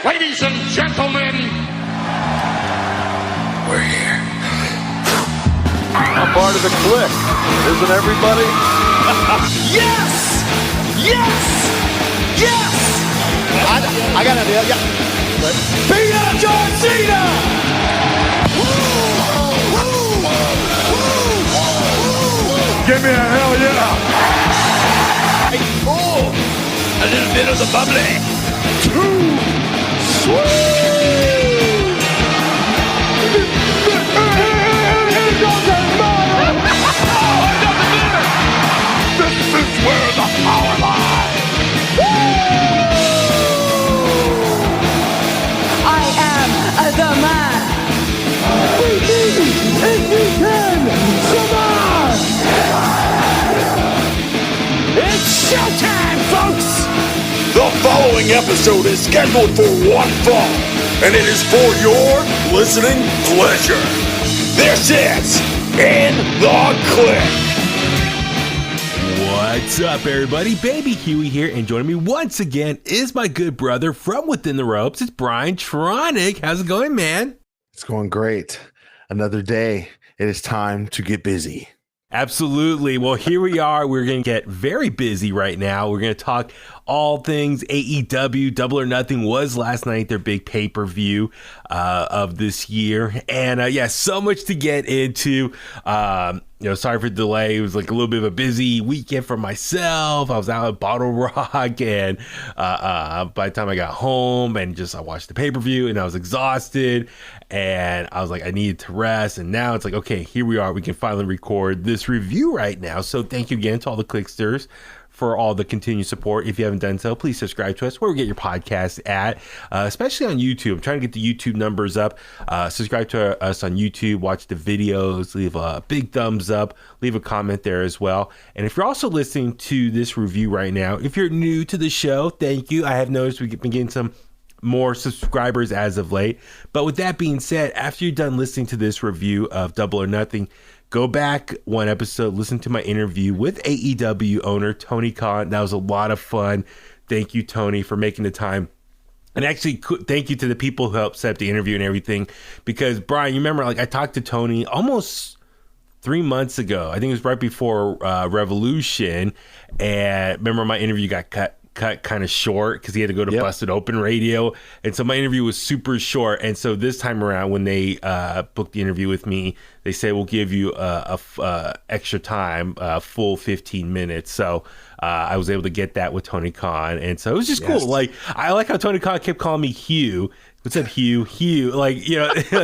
Ladies and gentlemen, we're here. I'm part of the Kliq, isn't everybody? Yes! Yes! Yes! I got an idea, yeah. Beat up John Cena! Give me a hell yeah! Oh, a little bit of the bubbly. Too sweet! This is where the power lies! I am the man. If you can survive! It's showtime, folks! The following episode is scheduled for one fall, and it is for your listening pleasure. This is In The Kliq. What's up, everybody? Baby Huey here, and joining me once again is my good brother from within the ropes. It's BrianTronic. How's it going, man? It's going great. Another day. It is time to get busy. Absolutely. Well, here we are. We're going to get very busy right now. We're going to talk all things AEW. Double or Nothing was last night, their big pay-per-view of this year. And so much to get into. Sorry for the delay. It was like a little bit of a busy weekend for myself. I was out at Bottle Rock, and by the time I got home and I watched the pay-per-view, and I was exhausted, and I was like, I needed to rest. And now it's like, okay, here we are. We can finally record this review right now. So thank you again to all the Kliqsters for all the continued support. If you haven't done so, please subscribe to us where we get your podcast at, especially on YouTube. I'm trying to get the YouTube numbers up. Subscribe to us on YouTube, watch the videos, leave a big thumbs up, leave a comment there as well. And if you're also listening to this review right now, if you're new to the show, thank you. I have noticed we've been getting some more subscribers as of late. But with that being said, after you're done listening to this review of Double or Nothing, go back one episode, listen to my interview with AEW owner Tony Khan. That was a lot of fun. Thank you, Tony, for making the time. And actually, thank you to the people who helped set up the interview and everything. Because, Brian, you remember, I talked to Tony almost 3 months ago. I think it was right before Revolution. And remember, my interview got cut kind of short because he had to go to Busted Open Radio, and so my interview was super short. And so this time around, when they booked the interview with me, they say we'll give you a extra time, full 15 minutes. So I was able to get that with Tony Khan, and so it was just cool. Like, I like how Tony Khan kept calling me Hugh. What's up, Hugh? Like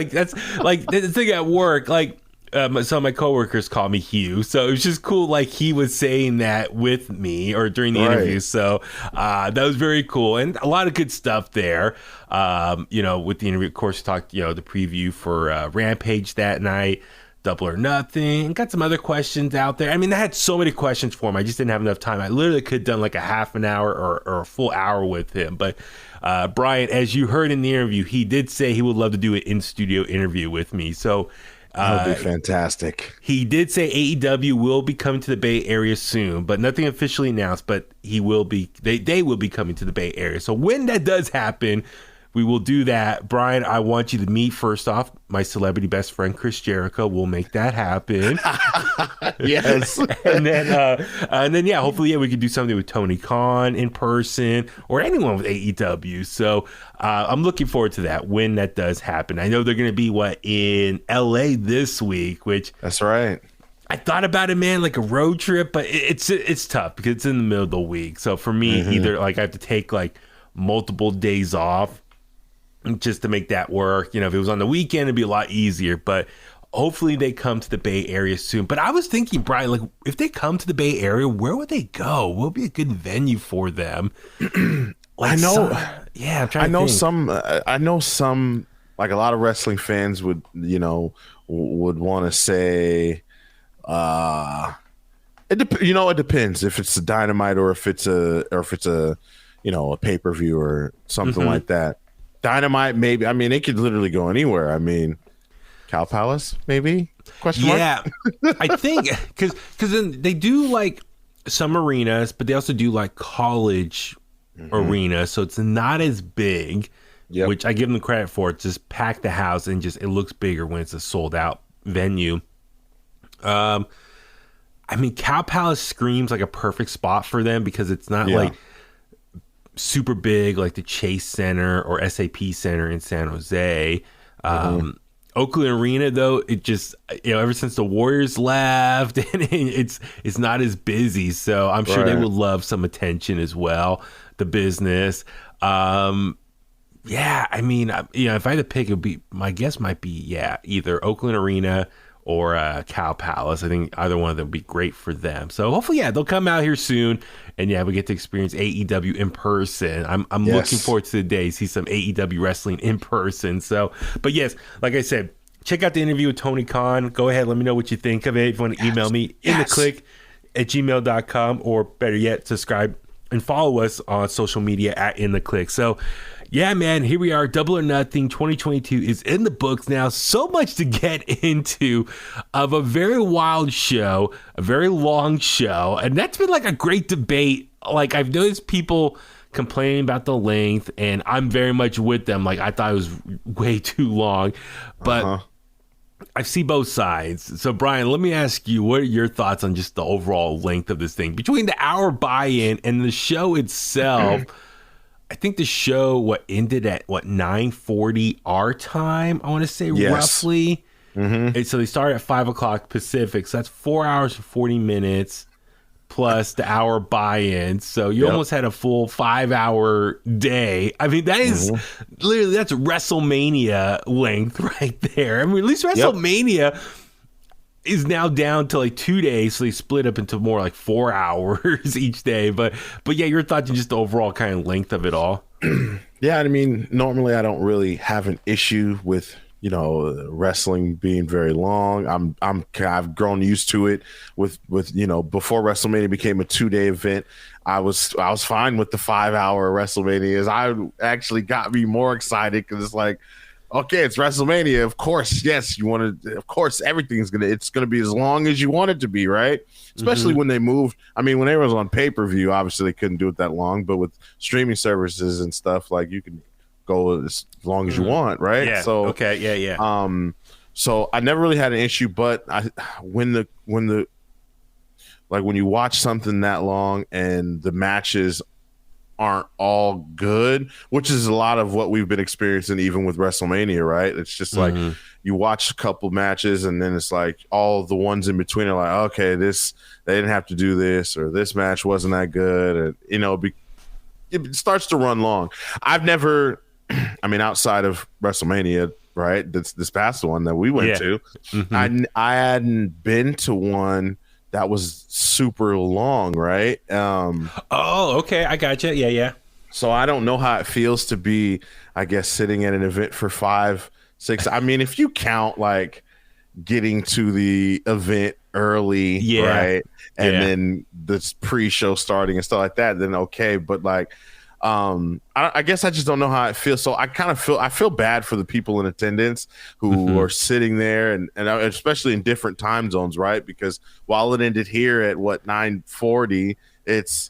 that's like the thing at work. Like, some of my coworkers call me Hugh, so it was just cool. Like, he was saying that with me or during the interview, so that was very cool, and a lot of good stuff there. With the interview, of course, we talked, the preview for Rampage that night, Double or Nothing, got some other questions out there. I mean, I had so many questions for him. I just didn't have enough time. I literally could have done like a half an hour or a full hour with him. But Brian, as you heard in the interview, he did say he would love to do an in-studio interview with me. So that would be fantastic. He did say AEW will be coming to the Bay Area soon, but nothing officially announced. But he will be. They will be coming to the Bay Area. So when that does happen, we will do that. Brian, I want you to meet, first off, my celebrity best friend, Chris Jericho. We'll make that happen. Yes. and then, hopefully, we could do something with Tony Khan in person or anyone with AEW. So I'm looking forward to that when that does happen. I know they're going to be, in LA this week, which... That's right. I thought about it, man, like a road trip, but it's tough because it's in the middle of the week. So for me, either I have to take multiple days off just to make that work. If it was on the weekend, it'd be a lot easier, but hopefully they come to the Bay Area soon. But I was thinking, Brian, if they come to the Bay Area, where would they go? What would be a good venue for them? I know. I'm trying to think. I know some, a lot of wrestling fans would want to say, it depends if it's a Dynamite or if it's a pay-per-view or something like that. Dynamite, maybe. I mean, it could literally go anywhere. I mean, Cow Palace, maybe? Question mark? Yeah, I think because then they do some arenas, but they also do college arenas, so it's not as big. which I give them credit for. It's just packed the house and just it looks bigger when it's a sold out venue. I mean, Cow Palace screams like a perfect spot for them because it's not like super big like the Chase Center or SAP Center in San Jose. Oakland Arena, though, it just, ever since the Warriors left, and it's not as busy. So I'm sure they would love some attention as well. The business. I mean, if I had to pick, my guess might be, either Oakland Arena or Cow Palace. I think either one of them would be great for them. So hopefully, they'll come out here soon. And we get to experience AEW in person. I'm looking forward to the day, see some AEW wrestling in person. So, but yes, like I said, check out the interview with Tony Khan. Go ahead, let me know what you think of it. If you want to email me, inthekliq@gmail.com, or better yet, subscribe and follow us on social media at In The Kliq. So, yeah, man, here we are. Double or Nothing 2022 is in the books now. So much to get into of a very wild show, a very long show. And that's been like a great debate. Like, I've noticed people complaining about the length, and I'm very much with them. Like, I thought it was way too long. But I see both sides. So, Brian, let me ask you, what are your thoughts on just the overall length of this thing? Between the hour buy-in and the show itself, I think the show ended at 9:40 our time, I want to say, roughly. And so they started at 5:00 Pacific, so that's 4 hours and 40 minutes plus the hour buy-in. So you almost had a full 5-hour day. I mean, that is literally, that's WrestleMania length right there. I mean, at least WrestleMania is now down to like 2 days, so they split up into more like 4 hours each day. But yeah, your thoughts on just the overall kind of length of it all? Yeah, I mean, normally I don't really have an issue with wrestling being very long. I've grown used to it with before WrestleMania became a 2-day event. I was fine with the 5-hour WrestleManias. I actually got me more excited because it's like, okay, it's WrestleMania. Of course, yes, you want to. Of course, everything's gonna be as long as you want it to be, right? Especially when they moved. I mean, when everyone's on pay-per-view, obviously they couldn't do it that long. But with streaming services and stuff, like, you can go as long as you want, right? Yeah. So okay, so I never really had an issue, but when you watch something that long and the matches aren't all good, which is a lot of what we've been experiencing even with WrestleMania, right? It's just like you watch a couple matches and then it's like all the ones in between are like, okay, they didn't have to do this, or this match wasn't that good, and it starts to run long. I've never, I mean, outside of WrestleMania, right, this past one that we went to, I hadn't been to one that was super long, right? Okay, I gotcha. Yeah. So I don't know how it feels to be, I guess, sitting at an event for 5, 6. I mean, if you count like getting to the event early, right, and then the pre-show starting and stuff like that, then okay. But like, I guess I just don't know how it feels. So I feel bad for the people in attendance who are sitting there, and especially in different time zones, right? Because while it ended here at 9:40, it's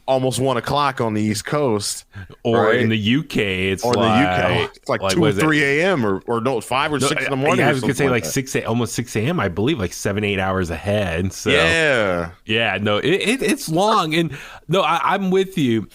almost 1:00 on the East Coast, or right? in the UK, it's like 2 or 3 a.m. or no, 5 or 6 in the morning. I was gonna say like 6 almost 6 a.m. I believe, like 7-8 hours ahead. So no, it's long, and no, I'm with you.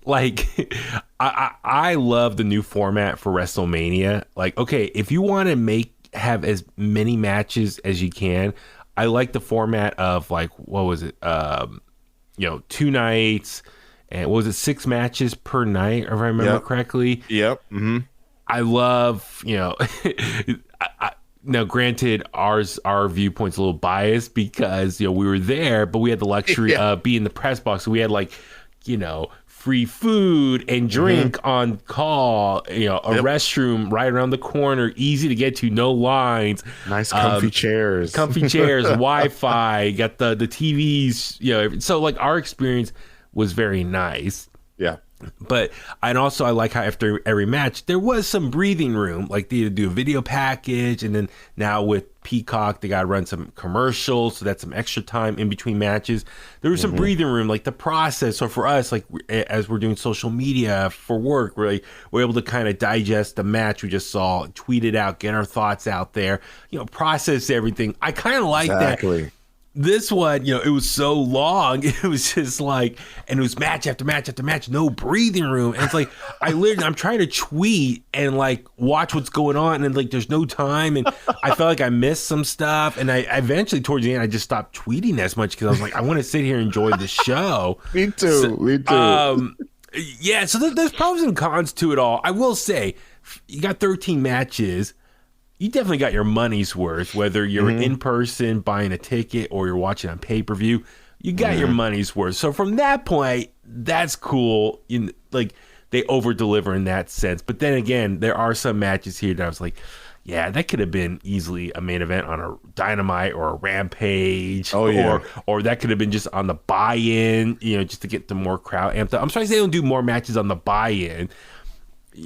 Like, I love the new format for WrestleMania. Like, okay, if you want to have as many matches as you can, I like the format of like, what was it? 2 nights, and what was it, 6 matches per night, if I remember correctly. Yep. I love, now, granted, our viewpoint's a little biased because we were there, but we had the luxury of being in the press box. So we had like, free food and drink on call, a restroom right around the corner, easy to get to, no lines, nice comfy chairs, Wi-Fi, got the TVs, so like our experience was very nice. Yeah. But I like how after every match there was some breathing room, like they do a video package, and then now with Peacock they got to run some commercials, so that's some extra time in between matches. There was some breathing room, like the process. So for us, like as we're doing social media for work, we're able to kind of digest the match we just saw, tweet it out, get our thoughts out there, process everything. I kind of like that. This one, it was so long. It was just like, and it was match after match after match, no breathing room. And it's like, I'm trying to tweet and like watch what's going on, and like there's no time. And I felt like I missed some stuff. And I eventually, towards the end, I just stopped tweeting as much because I was like, I want to sit here and enjoy the show. Me too. Yeah, so there's pros and cons to it all. I will say, you got 13 matches. You definitely got your money's worth, whether you're in person buying a ticket or you're watching on pay-per-view. You got your money's worth. So from that point, that's cool. Like they over-deliver in that sense. But then again, there are some matches here that I was like, yeah, that could have been easily a main event on a Dynamite or a Rampage. Oh, yeah. Or that could have been just on the buy-in, just to get the more crowd amped up. I'm surprised they don't do more matches on the buy-in.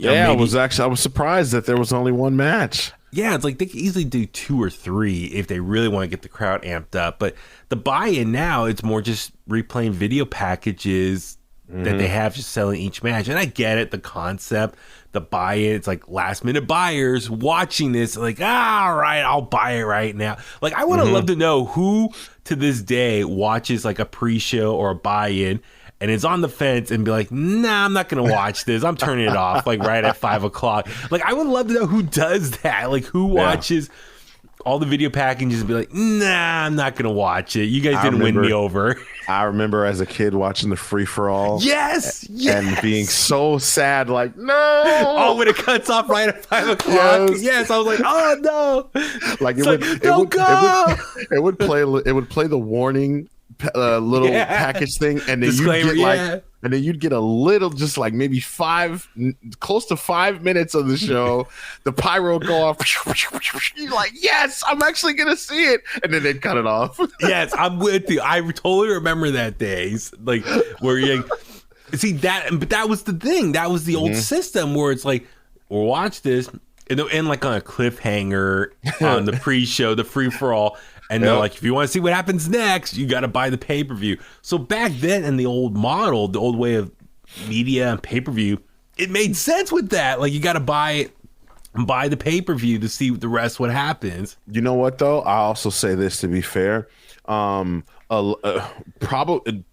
I was surprised that there was only one match. Yeah, it's like they could easily do 2 or 3 if they really want to get the crowd amped up. But the buy-in now, it's more just replaying video packages that they have just selling each match. And I get it, the concept, the buy-in. It's like last-minute buyers watching this, like, all right, I'll buy it right now. Like, I would have loved to know who to this day watches like a pre-show or a buy-in and is on the fence and be like, nah, I'm not going to watch this. I'm turning it off like right at 5 o'clock. Like, I would love to know who does that. Like, who watches all the video packages and be like, nah, I'm not going to watch it. You guys didn't win me over. I remember as a kid watching the free-for-all. Yes. And being so sad, like, no. Oh, when it cuts off right at 5 o'clock. Yes. I was like, oh, no. Like, it would play the warning little package thing, and then you'd get a little, just like maybe close to 5 minutes of the show. The pyro would go off. You're like, yes, I'm actually gonna see it, and then they'd cut it off. Yes, I'm with you. I totally remember that days, like where you see that, but that was the thing. That was the old system where it's like, we'll watch this, and they'll end like on a cliffhanger on the pre-show, the free-for-all. And they're like, if you want to see what happens next, you got to buy the pay-per-view. So back then in the old model, the old way of media and pay-per-view, it made sense with that. Like, you got to buy the pay-per-view to see the rest what happens. You know what, though? I also say this to be fair. Probably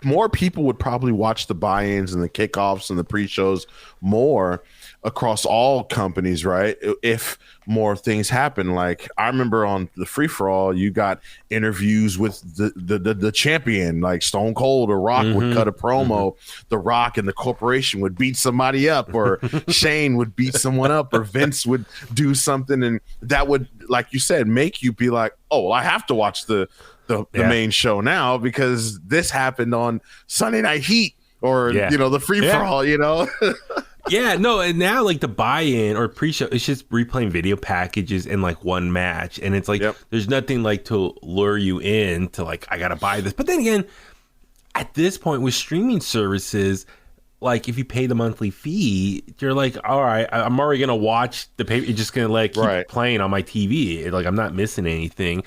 more people would probably watch the buy-ins and the kickoffs and the pre-shows more across all companies, right? If more things happen. Like, I remember on the free-for-all, you got interviews with the champion, like Stone Cold or Rock would cut a promo. The Rock and the corporation would beat somebody up, or Shane would beat someone up, or Vince would do something, and that would, like you said, make you be like, oh, well, I have to watch the main show now because this happened on Sunday Night Heat, or the free-for-all, Yeah, no, and now like the buy-in or pre-show, it's just replaying video packages in like one match, and it's like there's nothing like to lure you in to like, I gotta buy this. But then again, at this point with streaming services, like if you pay the monthly fee, you're like, all right, I'm already gonna watch the pay. It's just gonna like keep playing on my TV. Like, I'm not missing anything.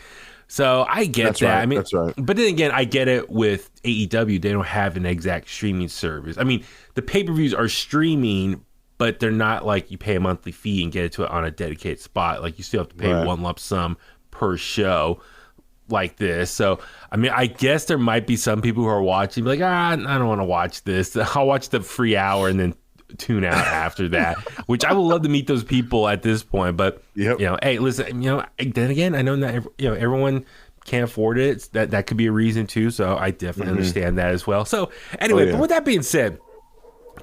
So I get that. Right. I mean, that's right. But then again, I get it with AEW. They don't have an exact streaming service. I mean, the pay-per-views are streaming, but they're not like you pay a monthly fee and get it to it on a dedicated spot. Like, you still have to pay one lump sum per show like this. So, I mean, I guess there might be some people who are watching like, I don't want to watch this. I'll watch the free hour and then tune out after that, which I would love to meet those people at this point. But hey, listen, then again, I know that everyone can't afford it. That could be a reason too. So I definitely understand that as well. So anyway, but with that being said,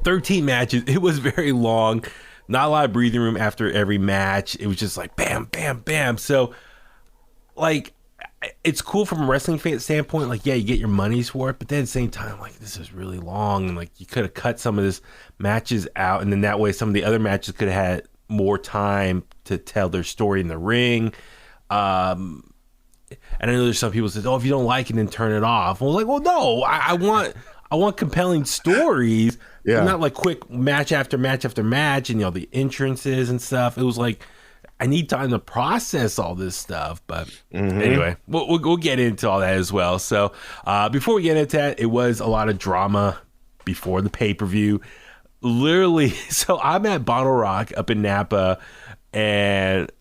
13 matches. It was very long. Not a lot of breathing room after every match. It was just like bam, bam, bam. So like, it's cool from a wrestling fan standpoint. Like, yeah, you get your money's worth, but then at the same time, like, this is really long, and like, you could have cut some of this matches out, and then that way some of the other matches could have had more time to tell their story in the ring. And I know there's some people that say, oh, if you don't like it, then turn it off. I was like, well, no, I I want compelling stories. Yeah. Not like quick match after match after match and the entrances and stuff. It was like I need time to process all this stuff. But anyway, we'll get into all that as well. So before we get into that, it was a lot of drama before the pay-per-view. Literally, so I'm at Bottle Rock up in Napa, and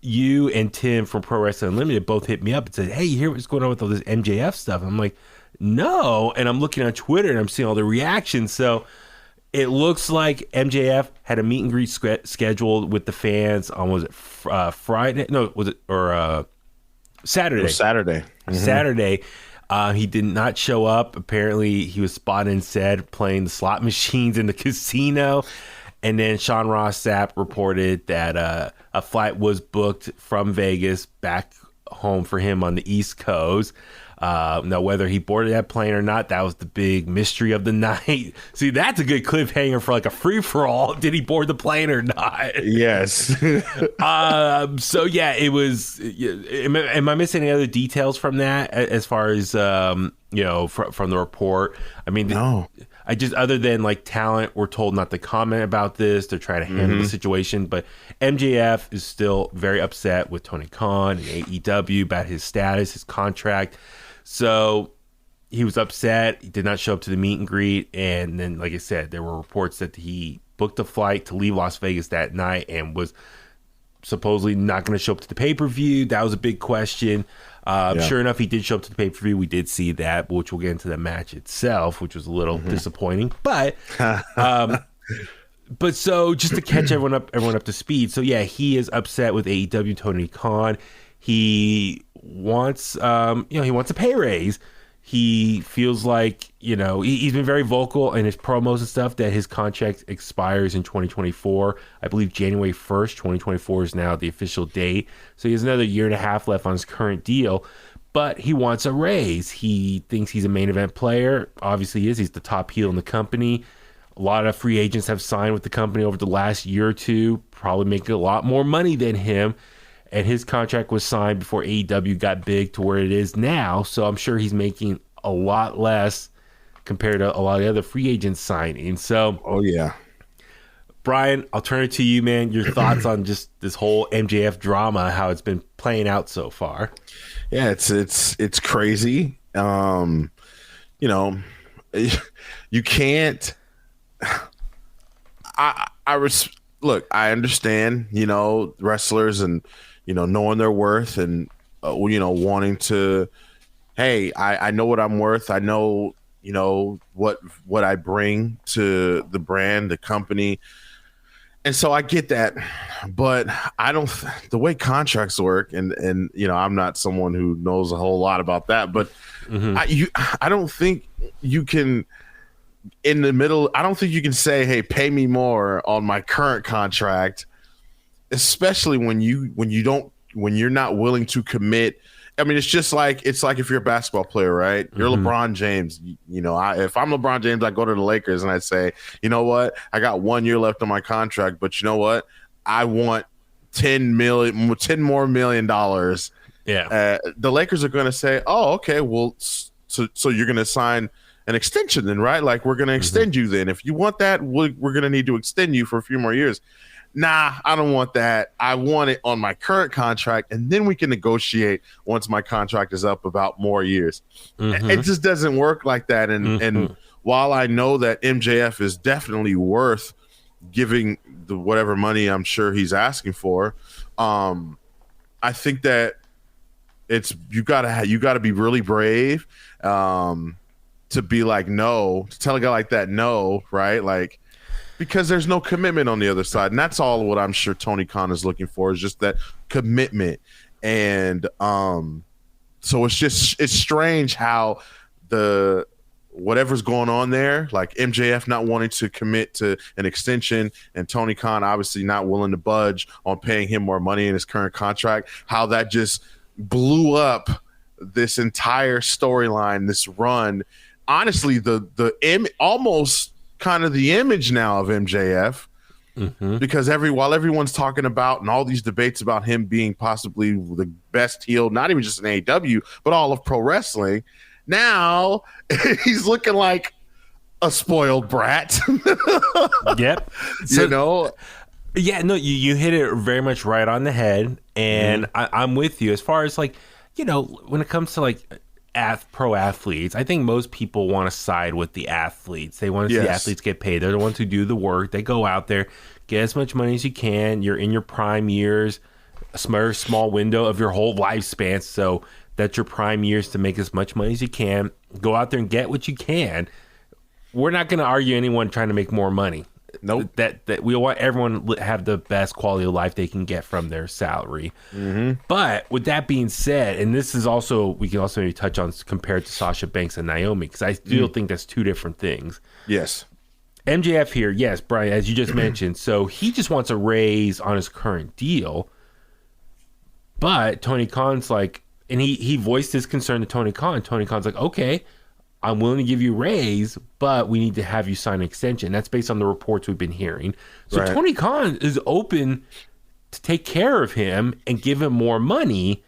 you and Tim from Pro Wrestling Unlimited both hit me up and said, hey, you hear what's going on with all this MJF stuff? I'm like, no. And I'm looking on Twitter and I'm seeing all the reactions. So it looks like MJF had a meet and greet scheduled with the fans on, was it Friday? No, was it, or Saturday? It was Saturday. Saturday. He did not show up. Apparently, he was spotted instead playing the slot machines in the casino. And then Sean Ross Sapp reported that a flight was booked from Vegas back home for him on the East Coast. Now, whether he boarded that plane or not, that was the big mystery of the night. See, that's a good cliffhanger for like a free-for-all. Did he board the plane or not? Yes. So, yeah, it was... Am I missing any other details from that as far as, from the report? I mean... No. I just, other than like talent, we're told not to comment about this. They're trying to handle the situation. But MJF is still very upset with Tony Khan and AEW about his status, his contract. So he was upset. He did not show up to the meet and greet. And then, like I said, there were reports that he booked a flight to leave Las Vegas that night and was supposedly not going to show up to the pay-per-view. That was a big question. Sure enough, he did show up to the pay-per-view. We did see that, which we'll get into the match itself, which was a little disappointing. But but so just to catch everyone up to speed. So yeah, he is upset with AEW, Tony Khan. He wants he wants a pay raise. He feels like, he's been very vocal in his promos and stuff that his contract expires in 2024. I believe January 1st, 2024 is now the official date. So he has another year and a half left on his current deal, but he wants a raise. He thinks he's a main event player. Obviously he is. He's the top heel in the company. A lot of free agents have signed with the company over the last year or two, probably making a lot more money than him. And his contract was signed before AEW got big to where it is now. So I'm sure he's making a lot less compared to a lot of the other free agents signing. So, oh yeah, Brian, I'll turn it to you, man. Your thoughts on just this whole MJF drama, how it's been playing out so far? Yeah, it's crazy. You can't. Look, I understand. Wrestlers and knowing their worth and wanting to. Hey, I know what I'm worth. I know, what I bring to the brand, the company. And so I get that. But I don't, the way contracts work, and I'm not someone who knows a whole lot about that, but I don't think you can, in the middle, I don't think you can say, hey, pay me more on my current contract, especially when you're not willing to commit. I mean, it's like if you're a basketball player, right? You're LeBron James. If I'm LeBron James, I go to the Lakers and I say, you know what? I got 1 year left on my contract, but you know what? I want $10 more million. Yeah. The Lakers are going to say, oh, okay, well, so you're going to sign an extension then, right? Like, we're going to extend you then. If you want that, we're going to need to extend you for a few more years. Nah, I don't want that. I want it on my current contract, and then we can negotiate once my contract is up about more years. It just doesn't work like that. And while I know that MJF is definitely worth giving the whatever money I'm sure he's asking for, I think that you gotta be really brave to be like no, to tell a guy like that no, right? Like, because there's no commitment on the other side. And that's all what I'm sure Tony Khan is looking for, is just that commitment. And so it's strange how whatever's going on there, like MJF not wanting to commit to an extension and Tony Khan obviously not willing to budge on paying him more money in his current contract, how that just blew up this entire storyline, this run. Honestly, almost kind of the image now of MJF, because while everyone's talking about and all these debates about him being possibly the best heel, not even just in AEW, but all of pro wrestling, now he's looking like a spoiled brat. Yep. So, Yeah, no, you hit it very much right on the head, and I'm with you as far as like, when it comes to like pro athletes. I think most people want to side with the athletes. They want to see the athletes get paid. They're the ones who do the work. They go out there, get as much money as you can. You're in your prime years, a small window of your whole lifespan, so that's your prime years to make as much money as you can. Go out there and get what you can. We're not going to argue anyone trying to make more money. Nope. That we want everyone to have the best quality of life they can get from their salary. But with that being said, and this is also, we can also maybe touch on compared to Sasha Banks and Naomi, because I still think that's two different things. Yes. MJF here, yes, Brian, as you just mentioned, so he just wants a raise on his current deal. But Tony Khan's like, and he voiced his concern to Tony Khan. Tony Khan's like, okay, I'm willing to give you a raise, but we need to have you sign an extension. That's based on the reports we've been hearing. So Tony Khan is open to take care of him and give him more money.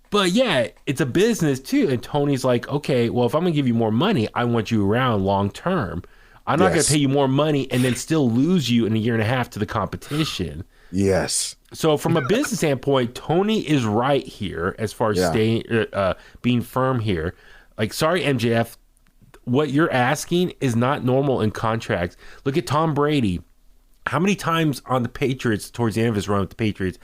But yeah, it's a business too. And Tony's like, okay, well, if I'm going to give you more money, I want you around long term. I'm not going to pay you more money and then still lose you in a year and a half to the competition. Yes. So from a business standpoint, Tony is right here as far as being firm here. Like, sorry, MJF, what you're asking is not normal in contracts. Look at Tom Brady. How many times on the Patriots, towards the end of his run with the Patriots,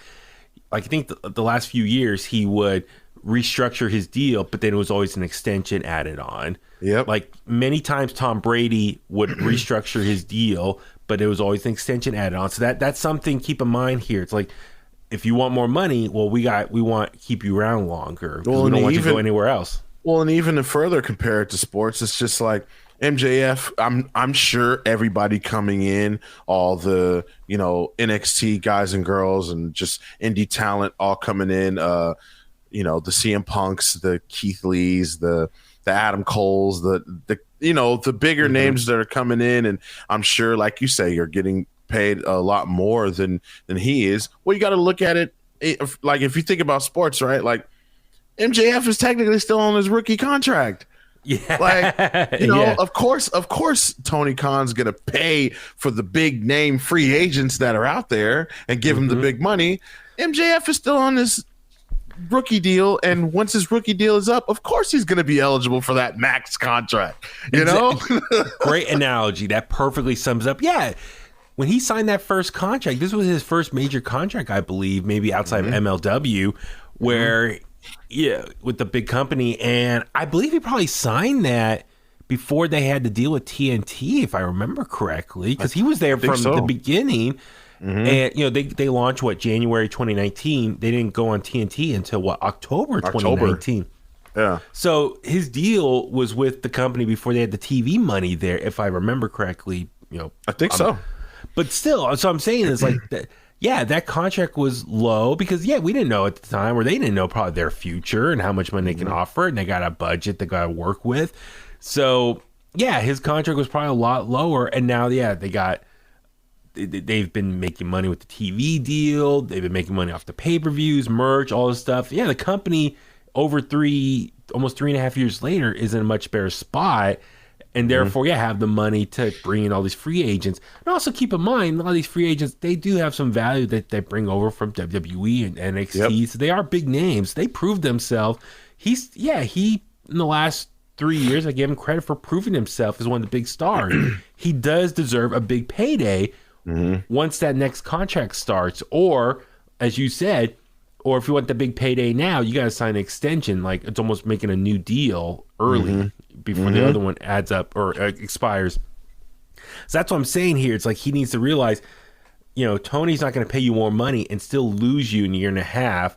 like I think the last few years, he would restructure his deal, but then it was always an extension added on. Yep. Like many times Tom Brady would restructure his deal, but it was always an extension added on. So that's something to keep in mind here. It's like, if you want more money, well, we want to keep you around longer. Well, we don't want you to go anywhere else. Well, and even to further compare it to sports, it's just like MJF. I'm sure everybody coming in, all the NXT guys and girls, and just indie talent all coming in. The CM Punks, the Keith Lees, the Adam Coles, the bigger names that are coming in, and I'm sure, like you say, you're getting paid a lot more than he is. Well, you got to look at it like if you think about sports, right? Like, MJF is technically still on his rookie contract. Yeah. Like, of course, Tony Khan's going to pay for the big name free agents that are out there and give him the big money. MJF is still on his rookie deal. And once his rookie deal is up, of course, he's going to be eligible for that max contract. Great analogy. That perfectly sums up. Yeah. When he signed that first contract, this was his first major contract, I believe, maybe outside of MLW, where with the big company, and I believe he probably signed that before they had to deal with TNT, if I remember correctly, because he was there from the beginning. And they launched January 2019. They didn't go on TNT until October 2019. Yeah. So his deal was with the company before they had the TV money there, if I remember correctly. I think so. But still, so I'm saying is like that. Yeah, that contract was low because, we didn't know at the time, or they didn't know probably their future and how much money they can offer, and they got a budget they got to work with. So, his contract was probably a lot lower, and now, they've been making money with the TV deal. They've been making money off the pay-per-views, merch, all this stuff. Yeah, the company over almost 3.5 years later is in a much better spot. And therefore, have the money to bring in all these free agents. And also keep in mind, a lot of these free agents, they do have some value that they bring over from WWE and NXT. Yep. So they are big names. They proved themselves. He in the last 3 years, I give him credit for proving himself as one of the big stars. He does deserve a big payday once that next contract starts. Or, as you said, or if you want the big payday now, you got to sign an extension. Like, it's almost making a new deal early before the other one adds up or expires. So that's what I'm saying here. It's like he needs to realize, Tony's not going to pay you more money and still lose you in a year and a half.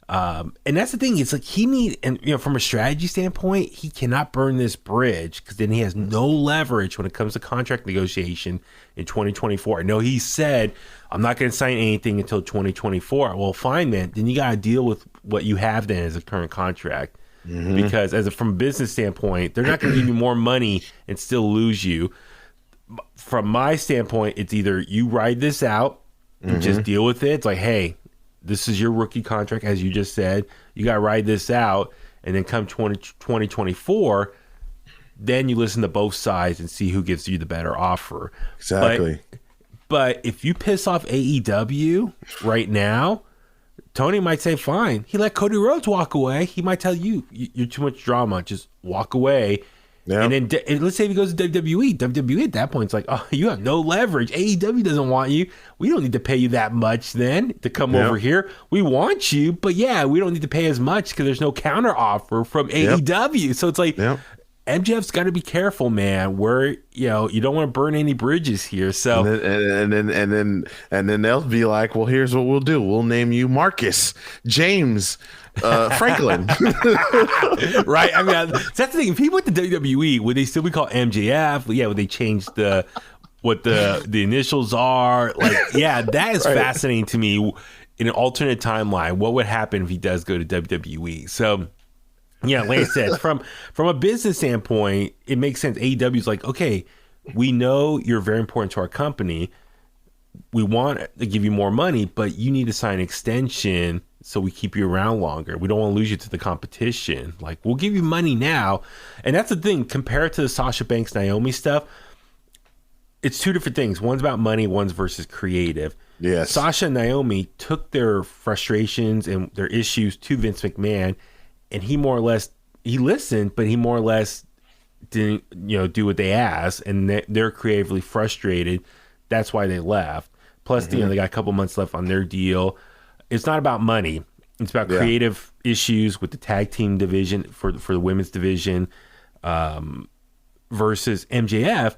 And that's the thing. It's like from a strategy standpoint, he cannot burn this bridge because then he has no leverage when it comes to contract negotiation in 2024. I know he said, I'm not going to sign anything until 2024. Well, fine, man. Then you got to deal with what you have then as a current contract. Because from a business standpoint, they're not going to give you more money and still lose you. From my standpoint, it's either you ride this out and just deal with it. It's like, hey, this is your rookie contract, as you just said. You got to ride this out. and then come 2024, then you listen to both sides and see who gives you the better offer. Exactly. But if you piss off AEW right now, Tony might say, fine. He let Cody Rhodes walk away. He might tell you, you're too much drama. Just walk away. Yep. And then let's say if he goes to WWE. WWE at that point is like, oh, you have no leverage. AEW doesn't want you. We don't need to pay you that much then to come over here. We want you, but yeah, we don't need to pay as much because there's no counter offer from AEW. So it's like, MJF's got to be careful, man. Where you don't want to burn any bridges here. So and then they'll be like, well, here's what we'll do. We'll name you Marcus James Franklin. Right. I mean, that's the thing. If he went to WWE, would they still be called MJF? Yeah. Would they change what the initials are? Like, yeah, that is fascinating to me. In an alternate timeline, what would happen if he does go to WWE? So. Yeah, like I said, from a business standpoint, it makes sense. AEW is like, okay, we know you're very important to our company. We want to give you more money, but you need to sign an extension so we keep you around longer. We don't want to lose you to the competition. Like, we'll give you money now. And that's the thing. Compared to the Sasha Banks, Naomi stuff, it's two different things. One's about money, one's versus creative. Yes. Sasha and Naomi took their frustrations and their issues to Vince McMahon, and he listened, but he more or less didn't, do what they asked, and they're creatively frustrated. That's why they left. Plus, they got a couple months left on their deal. It's not about money. It's about creative issues with the tag team division for the women's division versus MJF,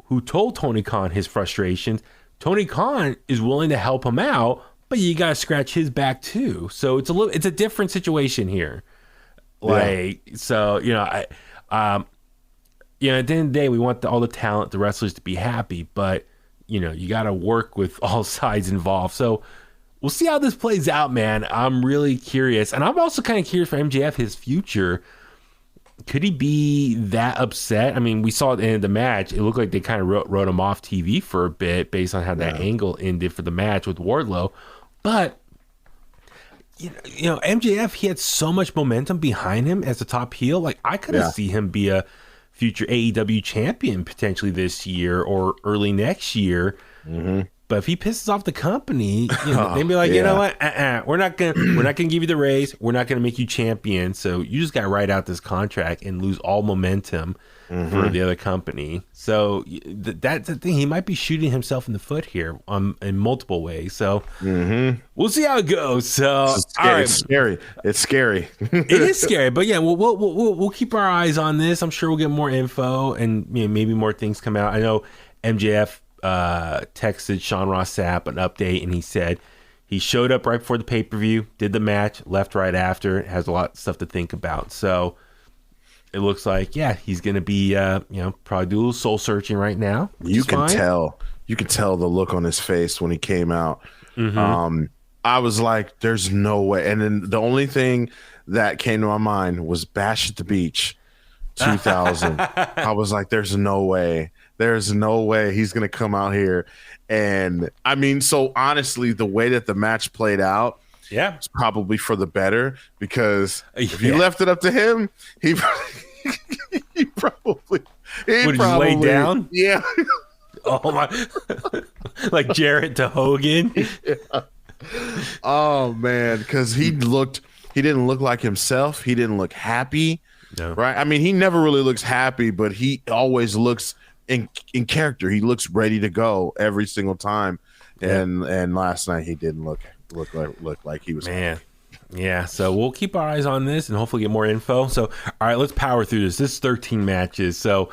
who told Tony Khan his frustrations. Tony Khan is willing to help him out, but you got to scratch his back too. So it's a different situation here. So, at the end of the day, we want all the talent, the wrestlers to be happy, but, you got to work with all sides involved. So we'll see how this plays out, man. I'm really curious. And I'm also kind of curious for MJF, his future. Could he be that upset? I mean, we saw at the end of the match, it looked like they kind of wrote him off TV for a bit based on how that angle ended for the match with Wardlow. But MJF, he had so much momentum behind him as a top heel. Like, I could see him be a future AEW champion potentially this year or early next year. Mm-hmm. But if he pisses off the company, they'd be like, you know what? We're not gonna give you the raise. We're not gonna make you champion. So you just got to write out this contract and lose all momentum for the other company. So that's the thing. He might be shooting himself in the foot here in multiple ways. So we'll see how it goes. So it's scary. It's scary. It is scary. But yeah, we'll keep our eyes on this. I'm sure we'll get more info and maybe more things come out. I know MJF texted Sean Ross Sapp an update, and he said he showed up right before the pay-per-view, did the match, left right after, has a lot of stuff to think about. So it looks like, he's going to be, probably do a little soul searching right now. You can tell the look on his face when he came out. I was like, there's no way. And then the only thing that came to my mind was Bash at the Beach 2000. I was like, there's no way. There's no way he's going to come out here. And I mean, so honestly, the way that the match played out, it's probably for the better, because if you left it up to him, he probably would just lay down. Yeah. Oh my, like Jarrett to Hogan. Oh man, because he didn't look like himself. He didn't look happy. No. Right. I mean, he never really looks happy, but he always looks in character. He looks ready to go every single time. And last night he didn't look like he was. Man. Yeah, so we'll keep our eyes on this and hopefully get more info. So, all right, let's power through this. This is 13 matches. So,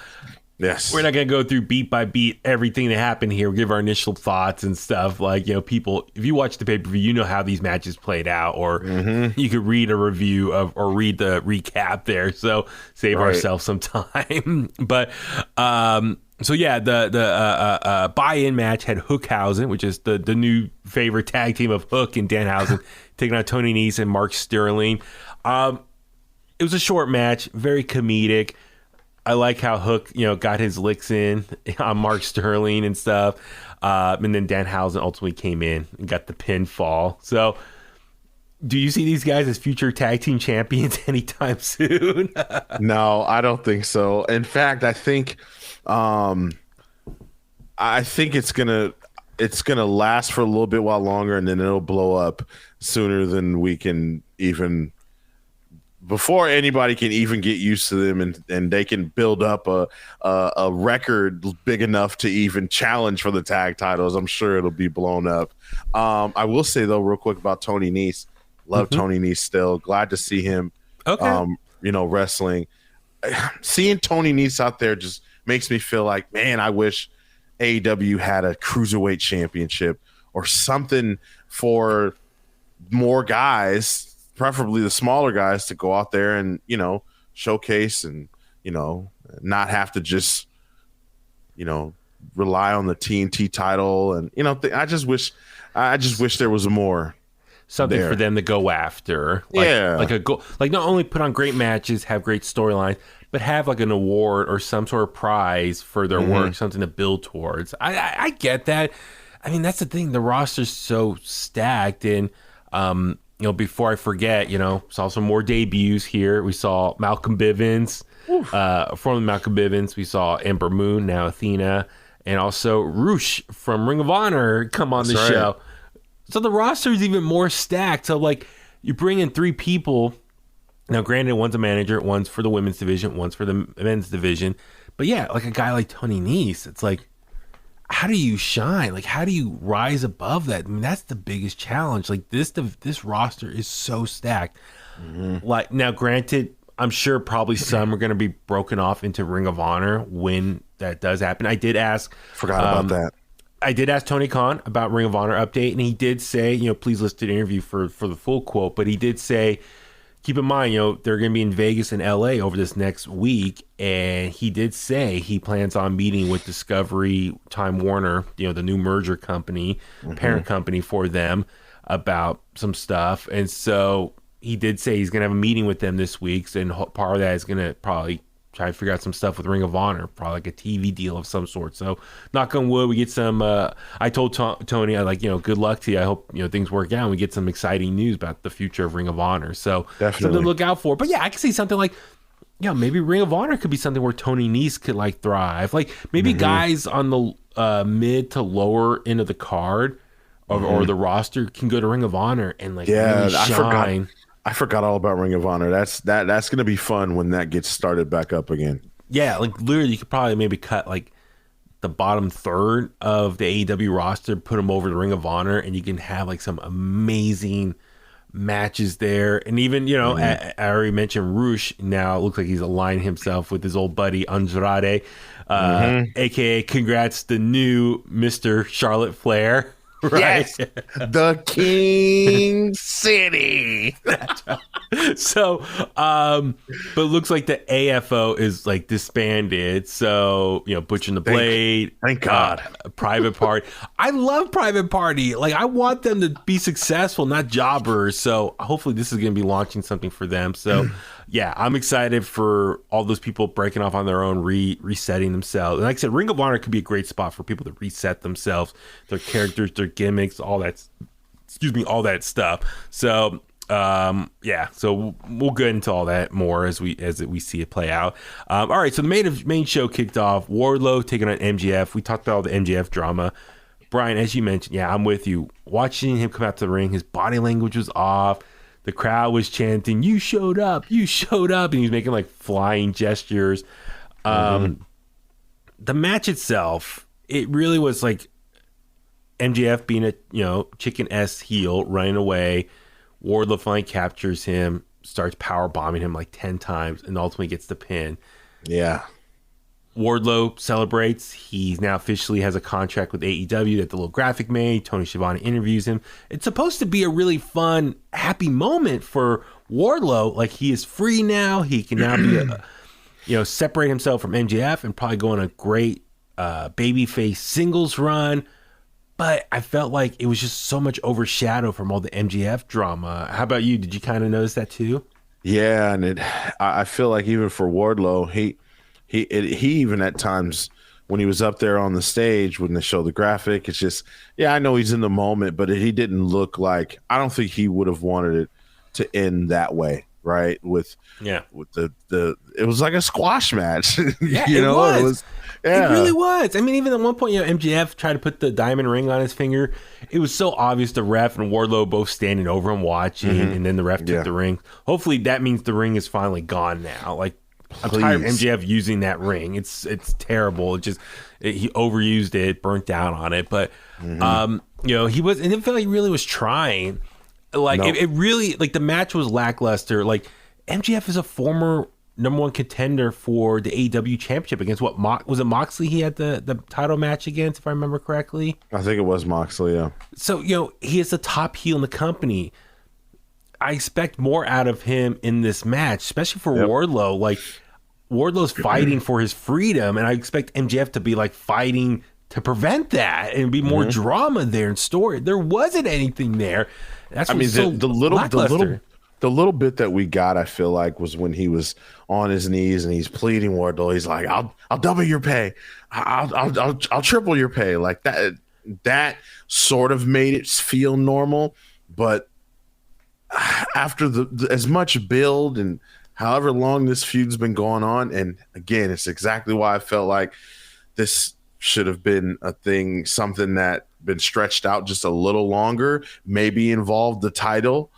we're not going to go through beat by beat everything that happened here. We'll give our initial thoughts and stuff. Like, people, if you watch the pay-per-view, you know how these matches played out, or you could read a review or read the recap there. So, save ourselves some time. But, so yeah, the buy-in match had Hookhausen, which is the new favorite tag team of Hook and Danhausen, taking on Tony Nese and Mark Sterling. It was a short match, very comedic. I like how Hook, got his licks in on Mark Sterling and stuff. And then Danhausen ultimately came in and got the pinfall. So Do you see these guys as future tag team champions anytime soon? No, I don't think so. In fact, I think it's gonna last for a little bit while longer, and then it'll blow up sooner than we can even, before anybody can even get used to them, and they can build up a record big enough to even challenge for the tag titles. I'm sure it'll be blown up. I will say though, real quick about Tony Nese. Love Tony Nese still. Glad to see him. Okay. Wrestling. Seeing Tony Nese out there just makes me feel like, man, I wish AEW had a cruiserweight championship or something for more guys, preferably the smaller guys, to go out there and, showcase and, not have to just, rely on the TNT title. And, I just wish there was more. Something for them to go after. Like a goal, like not only put on great matches, have great storylines, but have like an award or some sort of prize for their work, something to build towards. I get that. I mean, that's the thing. The roster's so stacked, and before I forget, saw some more debuts here. We saw Malcolm Bivens, formerly Malcolm Bivens. We saw Ember Moon, now Athena, and also Roosh from Ring of Honor come on the show. So the roster is even more stacked. So, like, you bring in 3 people. Now, granted, one's a manager, one's for the women's division, one's for the men's division. But, yeah, like a guy like Tony Nese, it's like, how do you shine? Like, how do you rise above that? I mean, that's the biggest challenge. Like, this roster is so stacked. Like, now, granted, I'm sure probably some are going to be broken off into Ring of Honor when that does happen. I did ask. Forgot about that. I did ask Tony Khan about Ring of Honor update, and he did say, please listen to the interview for the full quote, but he did say, keep in mind, they're going to be in Vegas and LA over this next week, and he did say he plans on meeting with Discovery, Time Warner, the new merger company, parent company for them, about some stuff. And so he did say he's going to have a meeting with them this week, and part of that is going to probably try to figure out some stuff with Ring of Honor, probably like a TV deal of some sort. So, knock on wood, we get some. I told Tony, good luck to you. I hope things work out and we get some exciting news about the future of Ring of Honor. So, definitely something to look out for. But yeah, I can see something like, maybe Ring of Honor could be something where Tony Nese could like thrive. Like maybe guys on the mid to lower end of the card or the roster can go to Ring of Honor and like really shine. I forgot all about Ring of Honor. That's going to be fun when that gets started back up again. Yeah, like literally, you could probably maybe cut like the bottom third of the AEW roster, put them over to Ring of Honor, and you can have like some amazing matches there. And even I already mentioned Roosh. Now it looks like he's aligning himself with his old buddy Andrade, aka congrats the new Mr. Charlotte Flair. Right. Yes, the King City. So, but it looks like the AFO is like disbanded. So, Butcher and the Blade. Thank God. Private Party. I love Private Party. Like, I want them to be successful, not jobbers. So, hopefully, this is going to be launching something for them. So, yeah, I'm excited for all those people breaking off on their own, resetting themselves. And like I said, Ring of Honor could be a great spot for people to reset themselves, their characters, their gimmicks, all that stuff. So, so we'll get into all that more as we see it play out. All right, so the main show kicked off. Wardlow taking on MJF. We talked about all the MJF drama. Brian, as you mentioned, I'm with you. Watching him come out to the ring, his body language was off. The crowd was chanting, "You showed up, you showed up," and he was making like flying gestures. The match itself, it really was like MJF being a chicken-esque heel, running away. Wardlow finally captures him, starts power bombing him like 10 times, and ultimately gets the pin. Yeah. Wardlow celebrates. He now officially has a contract with AEW that the little graphic made. Tony Schiavone interviews him. It's supposed to be a really fun, happy moment for Wardlow. Like, he is free now. He can now be separate himself from MJF and probably go on a great babyface singles run. But I felt like it was just so much overshadowed from all the MJF drama. How about you? Did you kind of notice that too? Yeah, and I feel like even for Wardlow, he even at times when he was up there on the stage, when they show the graphic, it's just, yeah, I know he's in the moment, but he didn't look like, I don't think he would have wanted it to end that way, right? With the it was like a squash match. Yeah, you know, it was. Yeah. It really was. I mean, even at one point, MJF tried to put the diamond ring on his finger. It was so obvious the ref and Wardlow both standing over him watching, and then the ref took the ring. Hopefully that means the ring is finally gone now. Like, I'm tired of MJF using that ring. It's terrible. He overused it, burnt down on it. But he was, and it felt like he really was trying. Like it really, like, the match was lackluster. Like, MJF is a former number one contender for the AEW championship against was it Moxley he had the title match against, if I remember correctly? I think it was Moxley, yeah. So, he is the top heel in the company. I expect more out of him in this match, especially for Wardlow. Like, Wardlow's fighting for his freedom, and I expect MJF to be like fighting to prevent that and be more drama there and story. There wasn't anything there. That's the little bit that we got, I feel like, was when he was on his knees and he's pleading Wardlow. He's like, "I'll double your pay. I'll triple your pay." Like that. That sort of made it feel normal. But after as much build and however long this feud's been going on, and again, it's exactly why I felt like this should have been something that been stretched out just a little longer, maybe involved the title.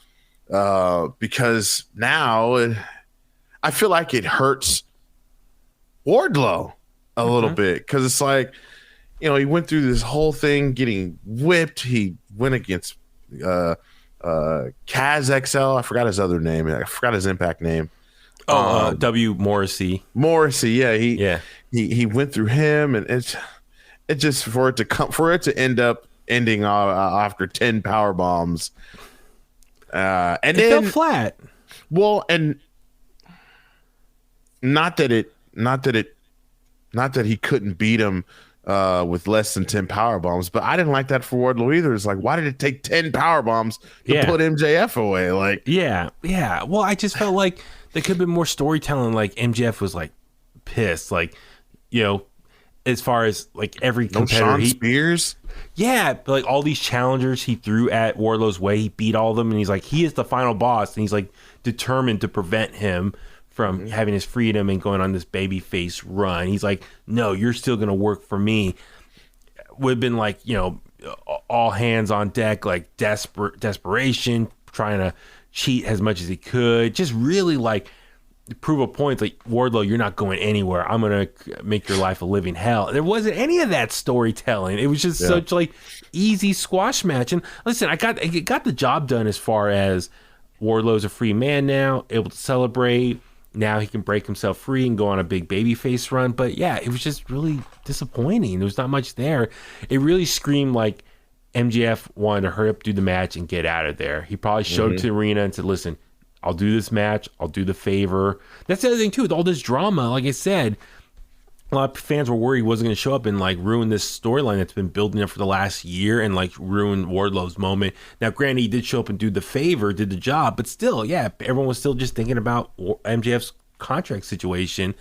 Because now I feel like it hurts Wardlow a little bit, because it's like, he went through this whole thing getting whipped. He went against Kaz XL. I forgot his other name. I forgot his Impact name. W. Morrissey. Yeah. He went through him, and it just for it to end up ending after 10 power bombs. And it fell flat. Well, and not that he couldn't beat him with less than 10 power bombs, but I didn't like that for Wardlow either. It's like, why did it take 10 power bombs to put MJF away? Like, yeah. Well, I just felt like there could have been more storytelling. Like, MJF was like pissed, like, as far as like every competitor. Sean Spears. Yeah, but like all these challengers he threw at Wardlow's way, he beat all of them, and he's like, he is the final boss, and he's like determined to prevent him from having his freedom and going on this babyface run. He's like, no, you're still gonna work for me. Would have been like, all hands on deck, like desperation, trying to cheat as much as he could, just really like prove a point, like, Wardlow, you're not going anywhere. I'm gonna make your life a living hell. There wasn't any of that storytelling. It was just such like easy squash match. And listen, it got the job done as far as Wardlow's a free man now, able to celebrate. Now he can break himself free and go on a big babyface run. But yeah, it was just really disappointing. There was not much there. It really screamed like MJF wanted to hurry up, do the match, and get out of there. He probably showed it to Serena and said, listen, I'll do this match. I'll do the favor. That's the other thing, too, with all this drama. Like I said, a lot of fans were worried he wasn't going to show up and, like, ruin this storyline that's been building up for the last year and, like, ruin Wardlow's moment. Now, granted, he did show up and do the favor, did the job, but still, yeah, everyone was still just thinking about MJF's contract situation.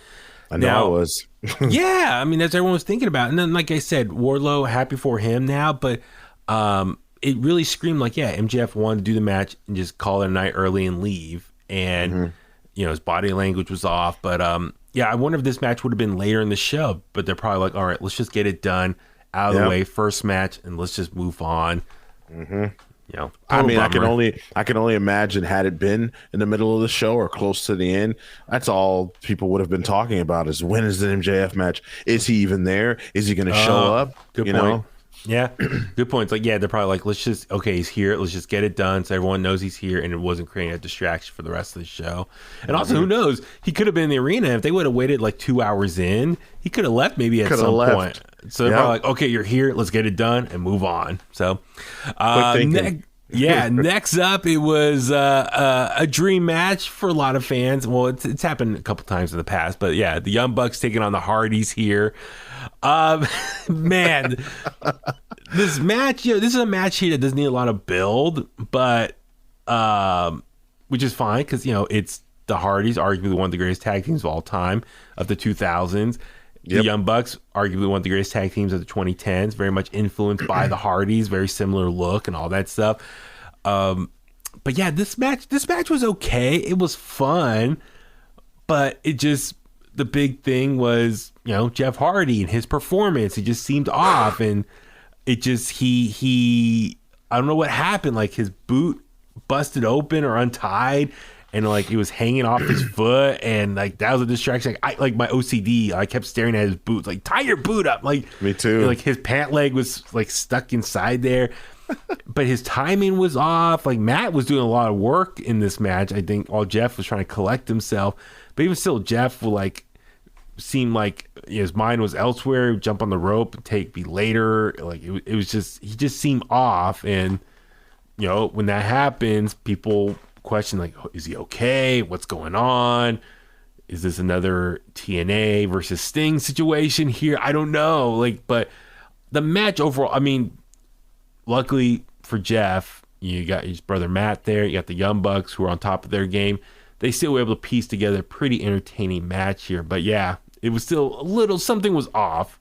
I know it was. Yeah, I mean, that's what everyone was thinking about. And then, like I said, Wardlow, happy for him now, but it really screamed like, yeah, MJF wanted to do the match and just call it a night early and leave. And, his body language was off. But, I wonder if this match would have been later in the show. But they're probably like, all right, let's just get it done, out of the way, first match, and let's just move on. I mean, bummer. I can only imagine, had it been in the middle of the show or close to the end, that's all people would have been talking about is, when is the MJF match? Is he even there? Is he going to show up? Good point. Yeah, good point. It's like, yeah, they're probably like, he's here. Let's just get it done so everyone knows he's here, and it wasn't creating a distraction for the rest of the show. And also, who knows? He could have been in the arena. If they would have waited like 2 hours in, he could have left maybe at some point. So they're probably like, okay, you're here. Let's get it done and move on. So, next up, it was a dream match for a lot of fans. Well, it's happened a couple times in the past, but yeah, the Young Bucks taking on the Hardys here. Man, this match, this is a match here that doesn't need a lot of build, but which is fine because it's the Hardys, arguably one of the greatest tag teams of all time of the 2000s. The Young Bucks, arguably one of the greatest tag teams of the 2010s, very much influenced by the Hardys, very similar look and all that stuff. But yeah, this match was okay. It was fun, but the big thing was, Jeff Hardy and his performance. He just seemed off, and it just he I don't know what happened. Like his boot busted open or untied, and like it was hanging off his foot, and like that was a distraction. Like my OCD, I kept staring at his boots, like tie your boot up. Like me too. Like his pant leg was like stuck inside there, but his timing was off. Like Matt was doing a lot of work in this match, I think, while Jeff was trying to collect himself. But even still, Jeff will like seem like his mind was elsewhere. Jump on the rope and be later. Like it was just he just seemed off, and when that happens, people question like, is he okay? What's going on? Is this another TNA versus Sting situation here? I don't know. Like, but the match overall, I mean, luckily for Jeff, you got his brother Matt there. You got the Young Bucks who are on top of their game. They still were able to piece together a pretty entertaining match here. But yeah, it was still something was off.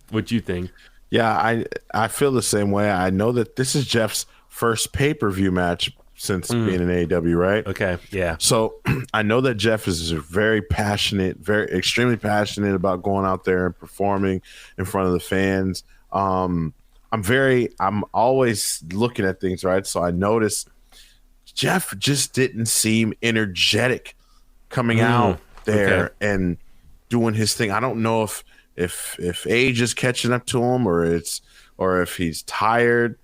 What you think? Yeah, I feel the same way. I know that this is Jeff's first pay-per-view match since being in AEW, right? Okay, yeah. So I know that Jeff is very passionate, extremely passionate about going out there and performing in front of the fans. I'm always looking at things, right? So I noticed Jeff just didn't seem energetic coming out there and doing his thing. I don't know if age is catching up to him or if he's tired.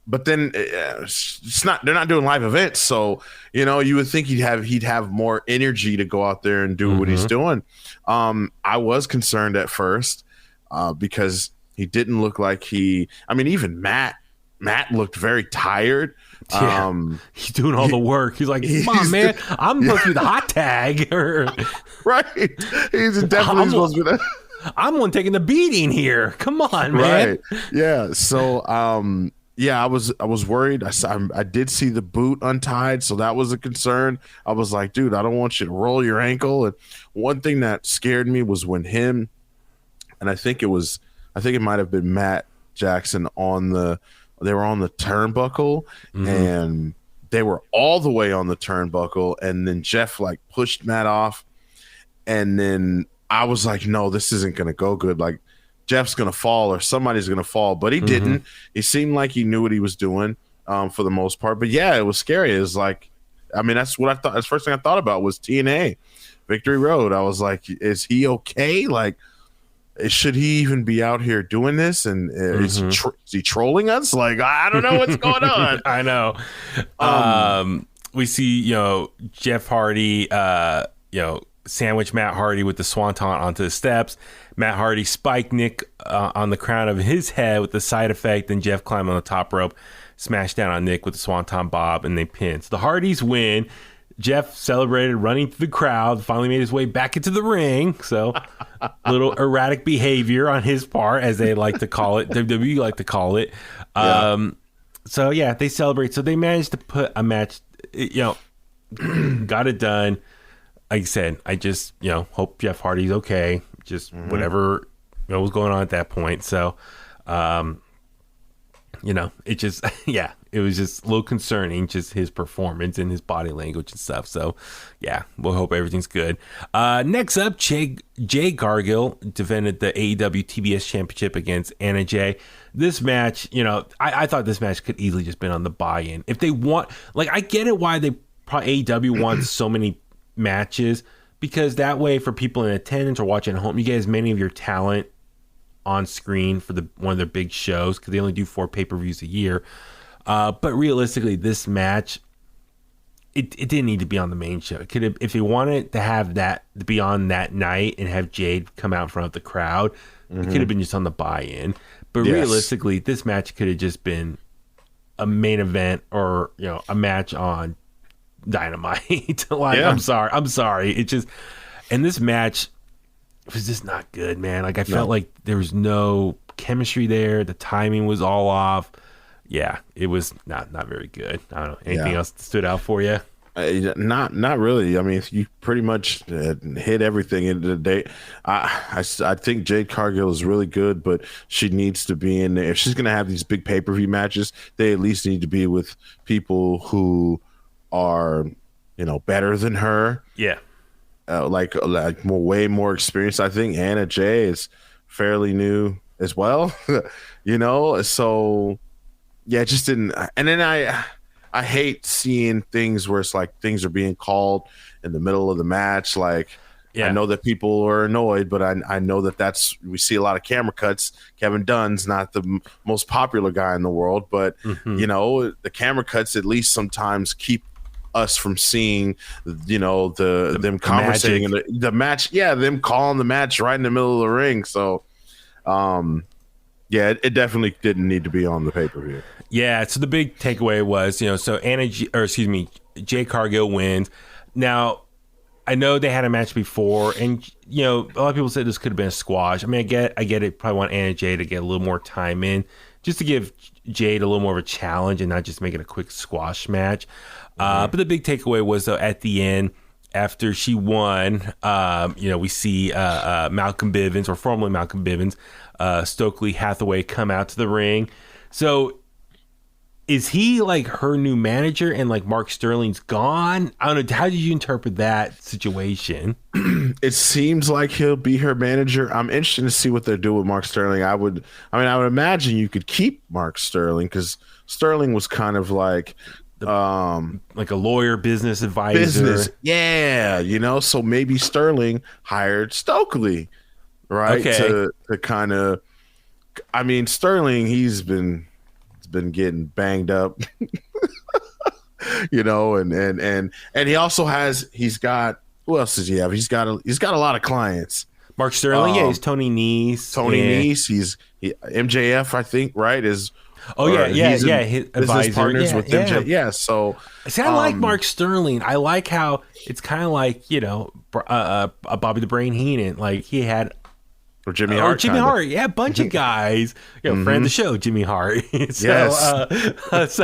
But then it's not. They're not doing live events, so you would think he'd have more energy to go out there and do what he's doing. I was concerned at first because he didn't look like he. I mean, even Matt looked very tired. Yeah, he's doing all the work. He's like, come on, man, I'm supposed to be the hot tag. Right, he's definitely supposed to be that. I'm one taking the beating here. Come on, man. Right. Yeah. So. Yeah, I was worried. I did see the boot untied, so that was a concern. I was like, dude, I don't want you to roll your ankle. And one thing that scared me was when him, and I think it might have been Matt Jackson they were on the turnbuckle, and they were all the way on the turnbuckle, and then Jeff like pushed Matt off, and then I was like, no, this isn't gonna go good. Like, Jeff's going to fall or somebody's going to fall, but he didn't. He seemed like he knew what he was doing for the most part. But yeah, it was scary. It was like, I mean, that's what I thought. That's the first thing I thought about was TNA Victory Road. I was like, is he okay? Like, should he even be out here doing this? And is he trolling us? Like, I don't know what's going on. I know. We see, Jeff Hardy, sandwich Matt Hardy with the swanton onto the steps. Matt Hardy spiked Nick on the crown of his head with the side effect, and Jeff climbed on the top rope, smashed down on Nick with the swanton bomb, and they pinned. So the Hardys win. Jeff celebrated running through the crowd, finally made his way back into the ring. So a little erratic behavior on his part, as they like to call it. WWE like to call it. So yeah, they celebrate. So they managed to put a match, got it done. Like I said, I just, hope Jeff Hardy's okay. Just whatever was going on at that point. So, it just, it was just a little concerning, just his performance and his body language and stuff. So, yeah, we'll hope everything's good. Next up, Jay Gargill defended the AEW TBS Championship against Anna Jay. This match, I thought this match could easily just been on the buy-in. If they want, like, I get it why they probably AEW wants so many matches, because that way for people in attendance or watching at home, you get as many of your talent on screen for one of their big shows, because they only do 4 pay-per-views a year. But realistically, this match, it didn't need to be on the main show. It could have, if you wanted to have that to be on that night and have Jade come out in front of the crowd, it could have been just on the buy-in. But realistically, this match could have just been a main event or a match on Dynamite. I'm sorry. It just, and this match was just not good, man. Like I felt like there was no chemistry there. The timing was all off. Yeah, it was not very good. I don't know. Anything else that stood out for you? Not really. I mean, you pretty much hit everything in the day. I think Jade Cargill is really good, but she needs to be in there. If she's going to have these big pay-per-view matches, they at least need to be with people who are, better than her. Yeah. Like way more experienced. I think Anna Jay is fairly new as well. So yeah, it just didn't. And then I hate seeing things where it's like things are being called in the middle of the match. Like, I know that people are annoyed, but I know that we see a lot of camera cuts. Kevin Dunn's not the most popular guy in the world, but the camera cuts at least sometimes keep us from seeing, them conversating in the match. Yeah, them calling the match right in the middle of the ring. So, it definitely didn't need to be on the pay-per-view. Yeah, so the big takeaway was, so Jade Cargill wins. Now, I know they had a match before, and a lot of people said this could have been a squash. I mean, I get it. Probably want Anna Jay to get a little more time in, just to give Jade a little more of a challenge and not just make it a quick squash match. But the big takeaway was, though, at the end, after she won, we see Malcolm Bivens, or formerly Malcolm Bivens, Stokely Hathaway come out to the ring. So is he like her new manager and like Mark Sterling's gone? I don't know. How did you interpret that situation? It seems like he'll be her manager. I'm interested to see what they do with Mark Sterling. I would imagine you could keep Mark Sterling, because Sterling was kind of like like a lawyer, business advisor. Yeah, so maybe Sterling hired Stokely, right? Okay. To kind of, I mean, Sterling, he's been getting banged up, and he also he's got, who else does he have? He's got a lot of clients. Mark Sterling, he's Tony Nese. He's MJF, I think, right? His his advisor, partners with MJF. Yeah, so see, I like Mark Sterling. I like how it's kind of like Bobby the Brain Heenan, like he had. Or Jimmy Hart. Yeah, a bunch of guys. Friend of the show, Jimmy Hart. So, yes.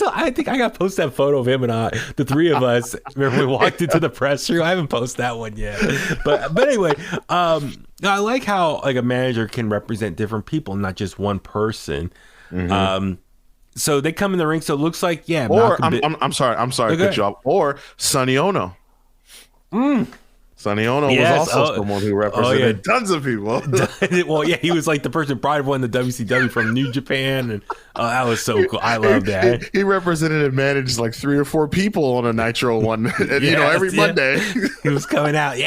I think I got to post that photo of him and the three of us. Remember we walked into the press room? I haven't posted that one yet. But anyway, I like how like a manager can represent different people, not just one person. So they come in the ring. So it looks like, Or I'm sorry, good job. Or Sonny Ono. Sonny Ono was also someone who represented tons of people. Well, yeah, he was like the person probably won the WCW from New Japan, and that was so cool. I love that. He represented and managed like 3 or 4 people on a Nitro one, every Monday. He was coming out,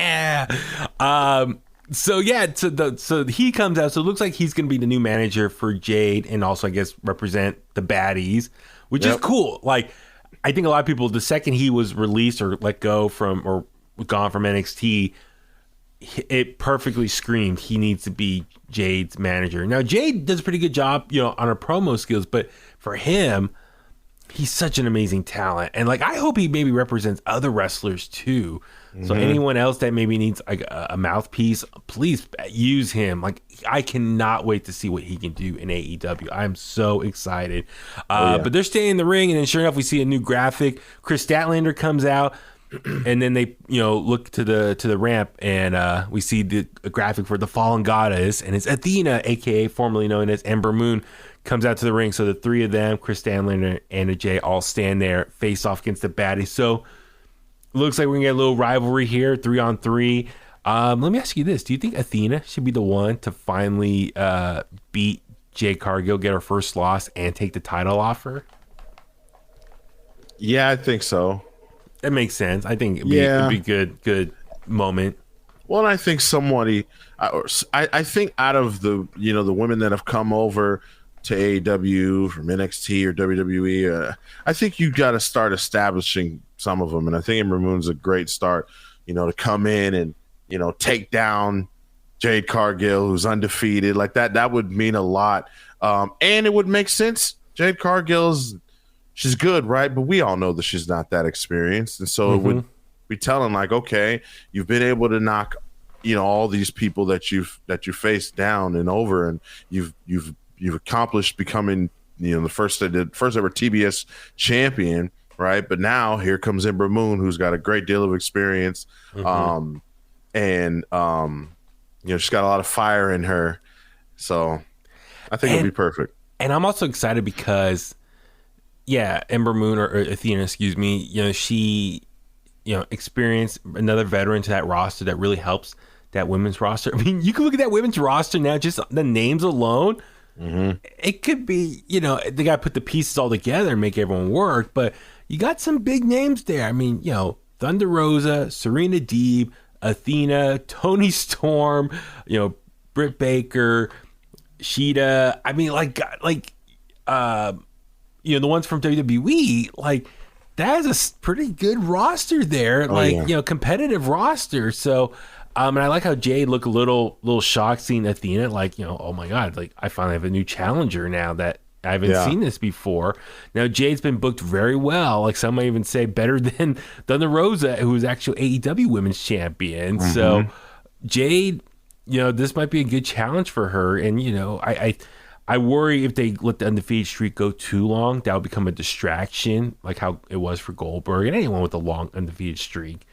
So he comes out. So it looks like he's going to be the new manager for Jade, and also I guess represent the baddies, which is cool. Like, I think a lot of people, the second he was released or let go from or gone from NXT, it perfectly screamed he needs to be Jade's manager. Now Jade does a pretty good job, on her promo skills, but for him, he's such an amazing talent, and like I hope he maybe represents other wrestlers too. So anyone else that maybe needs like a mouthpiece, please use him. Like I cannot wait to see what he can do in AEW. I'm so excited. But they're staying in the ring, and then sure enough, we see a new graphic. Chris Statlander comes out. And then they, look to the ramp, and we see the graphic for the Fallen Goddess, and it's Athena, aka formerly known as Ember Moon, comes out to the ring. So the three of them, Chris Statlander and Anna Jay, all stand there, face off against the baddies. So it looks like we're gonna get a little rivalry here, 3-on-3. Let me ask you this: do you think Athena should be the one to finally beat Jade Cargill, get her first loss, and take the title off her? Yeah, I think so. That makes sense. I think it'd be a good moment. Well, and I think I think out of the the women that have come over to AEW from NXT or WWE, I think you got to start establishing some of them, and I think Ember Moon's a great start. To come in and take down Jade Cargill, who's undefeated, like that. That would mean a lot, and it would make sense. Jade Cargill's. She's good, right? But we all know that she's not that experienced. And so it would be telling, like, okay, you've been able to knock, all these people that you faced down and over, and you've accomplished becoming, the first ever TBS champion, right? But now here comes Ember Moon, who's got a great deal of experience, and she's got a lot of fire in her. So I think it'll be perfect. And I'm also excited because, Ember Moon or Athena, excuse me, she, experienced another veteran to that roster that really helps that women's roster. I mean, you can look at that women's roster now, just the names alone. It could be, they got to put the pieces all together and make everyone work. But you got some big names there. I mean, Thunder Rosa, Serena Deeb, Athena, Toni Storm, Britt Baker, Sheeta. I mean, the ones from WWE, that is a pretty good roster there. Competitive roster. So, and I like how Jade looked a little shocked seeing Athena, oh my God, I finally have a new challenger now that I haven't seen this before. Now, Jade's been booked very well. Some might even say better than the Rosa, who was actually AEW Women's Champion. So, Jade, this might be a good challenge for her. And, I worry if they let the undefeated streak go too long, that will become a distraction, like how it was for Goldberg and anyone with a long undefeated streak.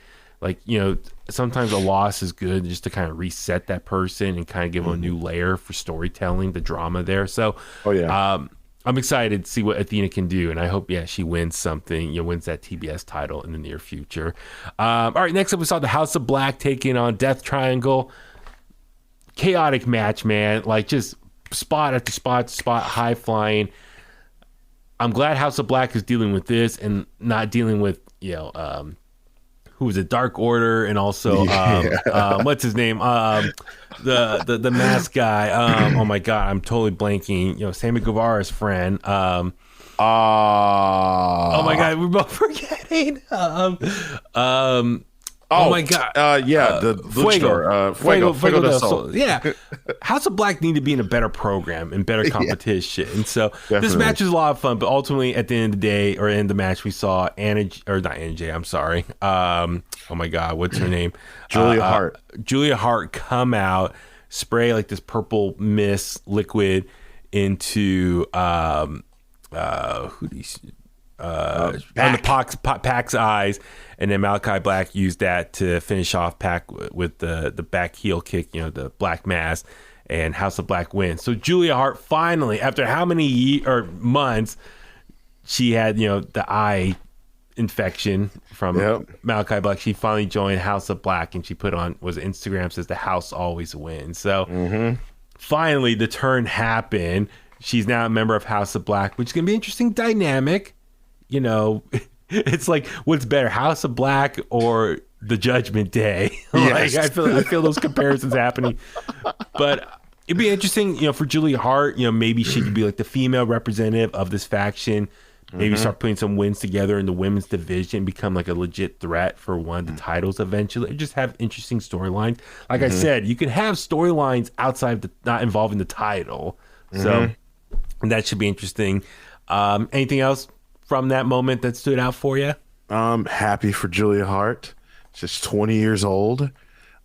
Sometimes a loss is good just to kind of reset that person and kind of give them a new layer for storytelling, the drama there. So, I'm excited to see what Athena can do, and I hope, she wins something, wins that TBS title in the near future. All right, next up we saw the House of Black taking on Death Triangle. Chaotic match, man. Just spot after spot, high flying. I'm glad House of Black is dealing with this and not dealing with, who was it, Dark Order, and also what's his name, the mask guy. Oh my God, I'm totally blanking. Sammy Guevara's friend. Oh my God, we're both forgetting. Oh my God! The Fuego del Sol. Yeah, House of Black need to be in a better program and better competition. And so this match was a lot of fun, but ultimately at the end of the day, or in the match, we saw I'm sorry. Oh my God, what's her name? Julia Hart. Julia Hart come out, spray this purple mist liquid into on the Pac's eyes, and then Malachi Black used that to finish off Pac with the back heel kick, the Black Mass, and House of Black wins. So Julia Hart finally, after how many months, she had the eye infection from Malachi Black. She finally joined House of Black, and she put on Instagram says the house always wins. So finally the turn happened. She's now a member of House of Black, which is gonna be an interesting dynamic. It's what's better, House of Black or the Judgment Day? I feel those comparisons happening. But it'd be interesting, for Julia Hart, maybe she could be the female representative of this faction. Maybe start putting some wins together in the women's division, become a legit threat for one of the titles eventually. Just have interesting storylines. Like I said, you can have storylines outside of not involving the title. So that should be interesting. Anything else from that moment that stood out for you? Happy for Julia Hart. She's 20 years old.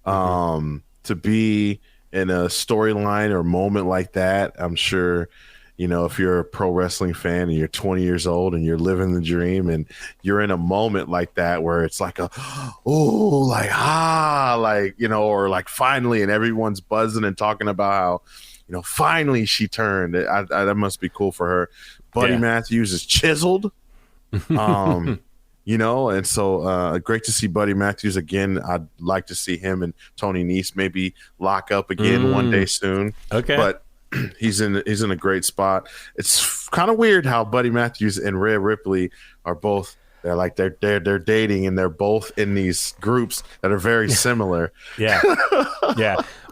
To be in a storyline or moment like that, I'm sure, if you're a pro wrestling fan and you're 20 years old and you're living the dream and you're in a moment like that where it's or finally, and everyone's buzzing and talking about how, finally she turned. That must be cool for her. Buddy Matthews is chiseled. And so great to see Buddy Matthews again. I'd like to see him and Tony Nese maybe lock up again one day soon. Okay. But he's in a great spot. It's kind of weird how Buddy Matthews and Rhea Ripley are both they're dating, and they're both in these groups that are very similar. Yeah.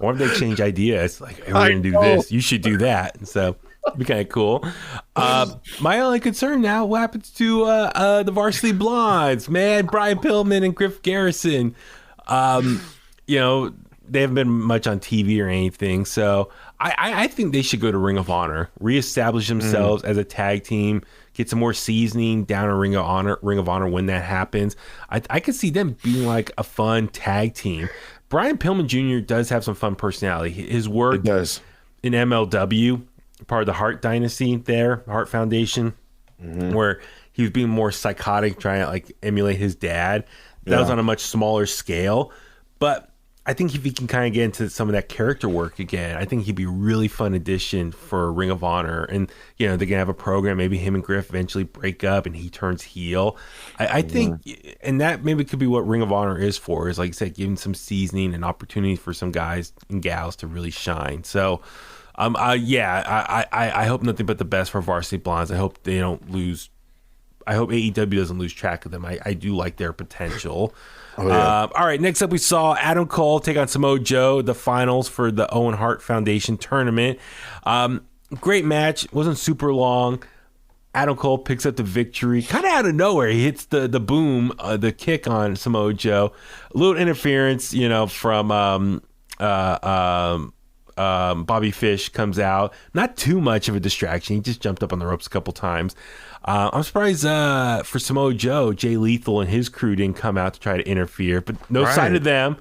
Or if they change ideas, hey, we're gonna do this, you should do that. And so it'd be kind of cool. My only concern now, what happens to the Varsity Blondes, man? Brian Pillman and Griff Garrison. They haven't been much on TV or anything, so I think they should go to Ring of Honor, reestablish themselves as a tag team, get some more seasoning down in Ring of Honor when that happens. I could see them being a fun tag team. Brian Pillman Jr. does have some fun personality. His work in MLW, part of the Hart Dynasty there, Hart Foundation, where he was being more psychotic, trying to like emulate his dad. That was on a much smaller scale. But I think if he can kind of get into some of that character work again, I think he'd be a really fun addition for Ring of Honor. And, you know, they're going to have a program. Maybe him and Griff eventually break up and he turns heel. I think, and that maybe could be what Ring of Honor is for, is like I said, giving some seasoning and opportunity for some guys and gals to really shine. So, I hope nothing but the best for Varsity Blondes. I hope they don't lose. I hope AEW doesn't lose track of them. I do like their potential. Oh, yeah. All right, next up we saw Adam Cole take on Samoa Joe, the finals for the Owen Hart Foundation tournament. Great match, wasn't super long. Adam Cole picks up the victory, kind of out of nowhere. He hits the boom, the kick on Samoa Joe. A little interference, you know, from Bobby Fish comes out. Not too much of a distraction. He just jumped up on the ropes a couple times. I'm surprised for Samoa Joe, Jay Lethal and his crew didn't come out to try to interfere, but no sign of them.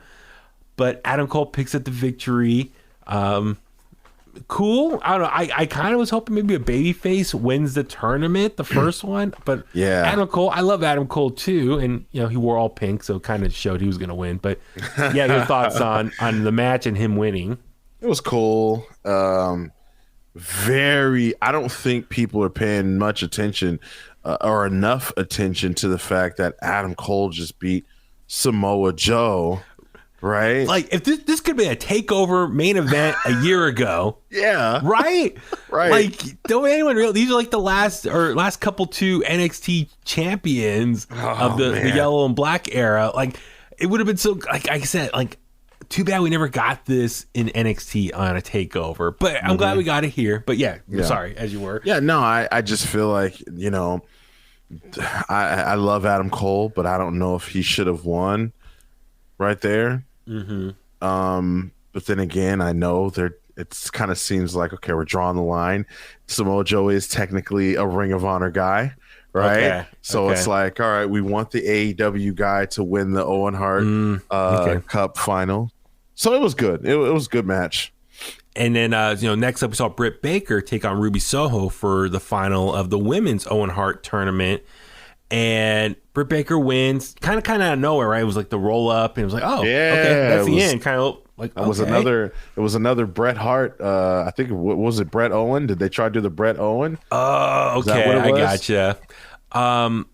But Adam Cole picks up the victory. Cool. I don't know. I kind of was hoping maybe a babyface wins the tournament, the first one. But Adam Cole, I love Adam Cole too, and you know he wore all pink, so it kind of showed he was going to win. But yeah, your thoughts on the match and him winning? It was cool. I don't think people are paying much attention or enough attention to the fact that Adam Cole just beat Samoa Joe, right? Like if this could be a takeover main event a year ago. Yeah. Right? Right. Like don't anyone realize these are like the last couple two NXT champions of the yellow and black era. Like it would have been so, like I said, like too bad we never got this in NXT on a takeover, but I'm glad we got it here. But yeah, sorry, as you were. Yeah, no, I just feel like, you know, I love Adam Cole, but I don't know if he should have won right there. But then again, I know it kind of seems like, okay, we're drawing the line. Samoa Joe is technically a Ring of Honor guy, right? Okay. So it's like, all right, we want the AEW guy to win the Owen Hart Cup final. So it was good. It was a good match. And then, next up we saw Britt Baker take on Ruby Soho for the final of the women's Owen Hart tournament. And Britt Baker wins kind of out of nowhere, right? It was like the roll up, and it was like, oh, okay, that's the end. Kind of like it was another Bret Hart. I think what was it, Bret Owen? Did they try to do the Bret Owen? Oh, okay, I gotcha. And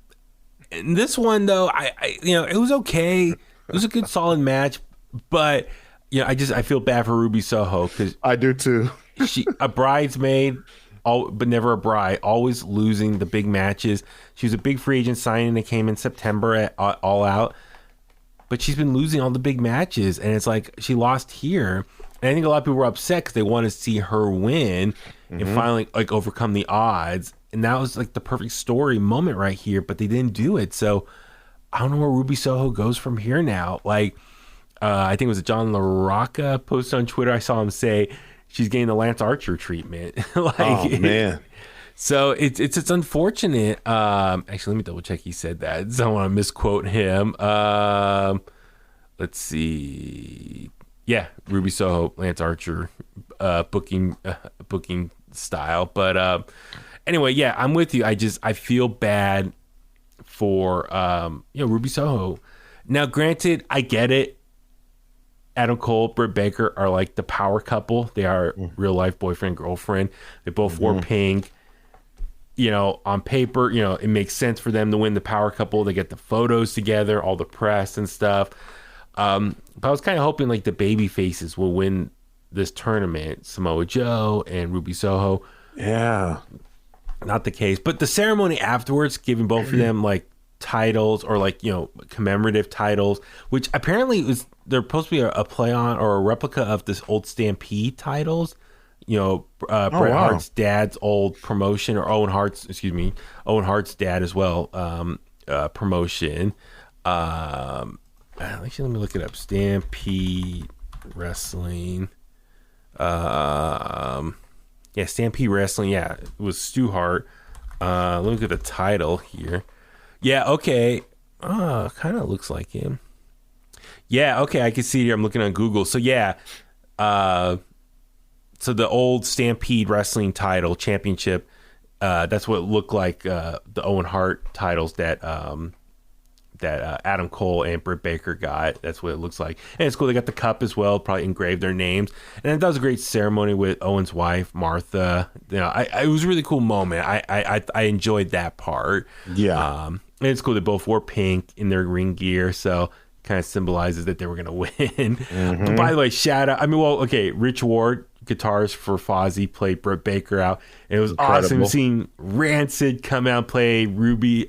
this one though, it was okay. It was a good, solid match, but I feel bad for Ruby Soho because I do too. She a bridesmaid, but never a bride, always losing the big matches. She was a big free agent signing that came in September at All Out, but she's been losing all the big matches, and it's like she lost here. And I think a lot of people were upset because they want to see her win and finally like overcome the odds. And that was like the perfect story moment right here, but they didn't do it. So I don't know where Ruby Soho goes from here now. Like, I think it was John LaRocca posted on Twitter. I saw him say she's getting the Lance Archer treatment. Oh man! So it's unfortunate. Actually, let me double check. He said that. So I don't want to misquote him. Let's see. Yeah, Ruby Soho, Lance Archer, booking style. But anyway, yeah, I'm with you. I feel bad for Ruby Soho. Now, granted, I get it. Adam Cole, Britt Baker are like the power couple. They are real life boyfriend, girlfriend. They both wore pink. On paper, it makes sense for them to win the power couple. They get the photos together, all the press and stuff. But I was kind of hoping like the baby faces will win this tournament. Samoa Joe and Ruby Soho. Yeah. Not the case. But the ceremony afterwards, giving both of them like titles or like commemorative titles, which apparently they're supposed to be a play on or a replica of this old Stampede titles. Bret Hart's dad's old promotion, or Owen Hart's dad as well, promotion. Actually, let me look it up. Stampede Wrestling. Stampede Wrestling. Yeah, it was Stu Hart. Let me look at the title here. Yeah, okay. Kind of looks like him. Yeah, okay, I can see it here. I'm looking on Google. So yeah, so the old Stampede Wrestling title championship That's what it looked like. The Owen Hart titles that Adam Cole and Britt Baker got. That's what it looks like. And it's cool. They got the cup as well. Probably engraved their names. And that was a great ceremony with Owen's wife, Martha. It was a really cool moment. I enjoyed that part. Yeah. And it's cool. They both wore pink in their ring gear. So kind of symbolizes that they were going to win. But by the way, shout out. Rich Ward, guitars for Fozzy, played Britt Baker out. And it was awesome seeing Rancid come out and play Ruby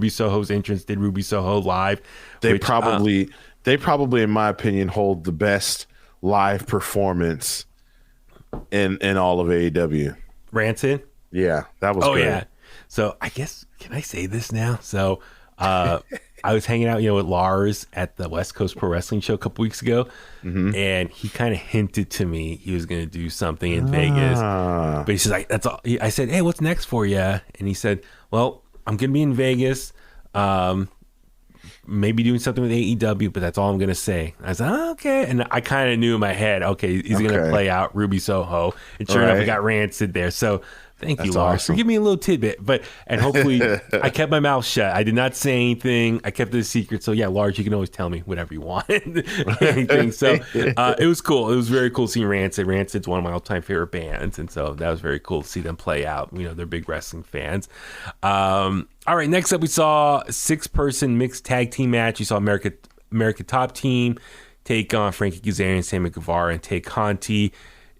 Soho's entrance, did Ruby Soho live. They probably, in my opinion, hold the best live performance in all of AEW. Rancid? Yeah, that was great. Yeah. So I guess, can I say this now? So I was hanging out, with Lars at the West Coast Pro Wrestling show a couple weeks ago, and he kind of hinted to me he was going to do something in Vegas. But he's just like, that's all. I said, hey, what's next for you? And he said, well, I'm going to be in Vegas, maybe doing something with AEW, but that's all I'm going to say. I was like, okay. And I kind of knew in my head, okay, he's going to play out Ruby Soho. And sure enough, we got Rancid there. So thank you, Lars, for giving me a little tidbit. And hopefully I kept my mouth shut. I did not say anything. I kept it a secret. So yeah, Lars, you can always tell me whatever you want. Anything. So it was cool. It was very cool seeing Rancid. Rancid's one of my all-time favorite bands. And so that was very cool to see them play out. They're big wrestling fans. All right, next up we saw a 6-person mixed tag team match. You saw America Top Team take on Frankie Kazarian, Sammy Guevara, and Tay Conti.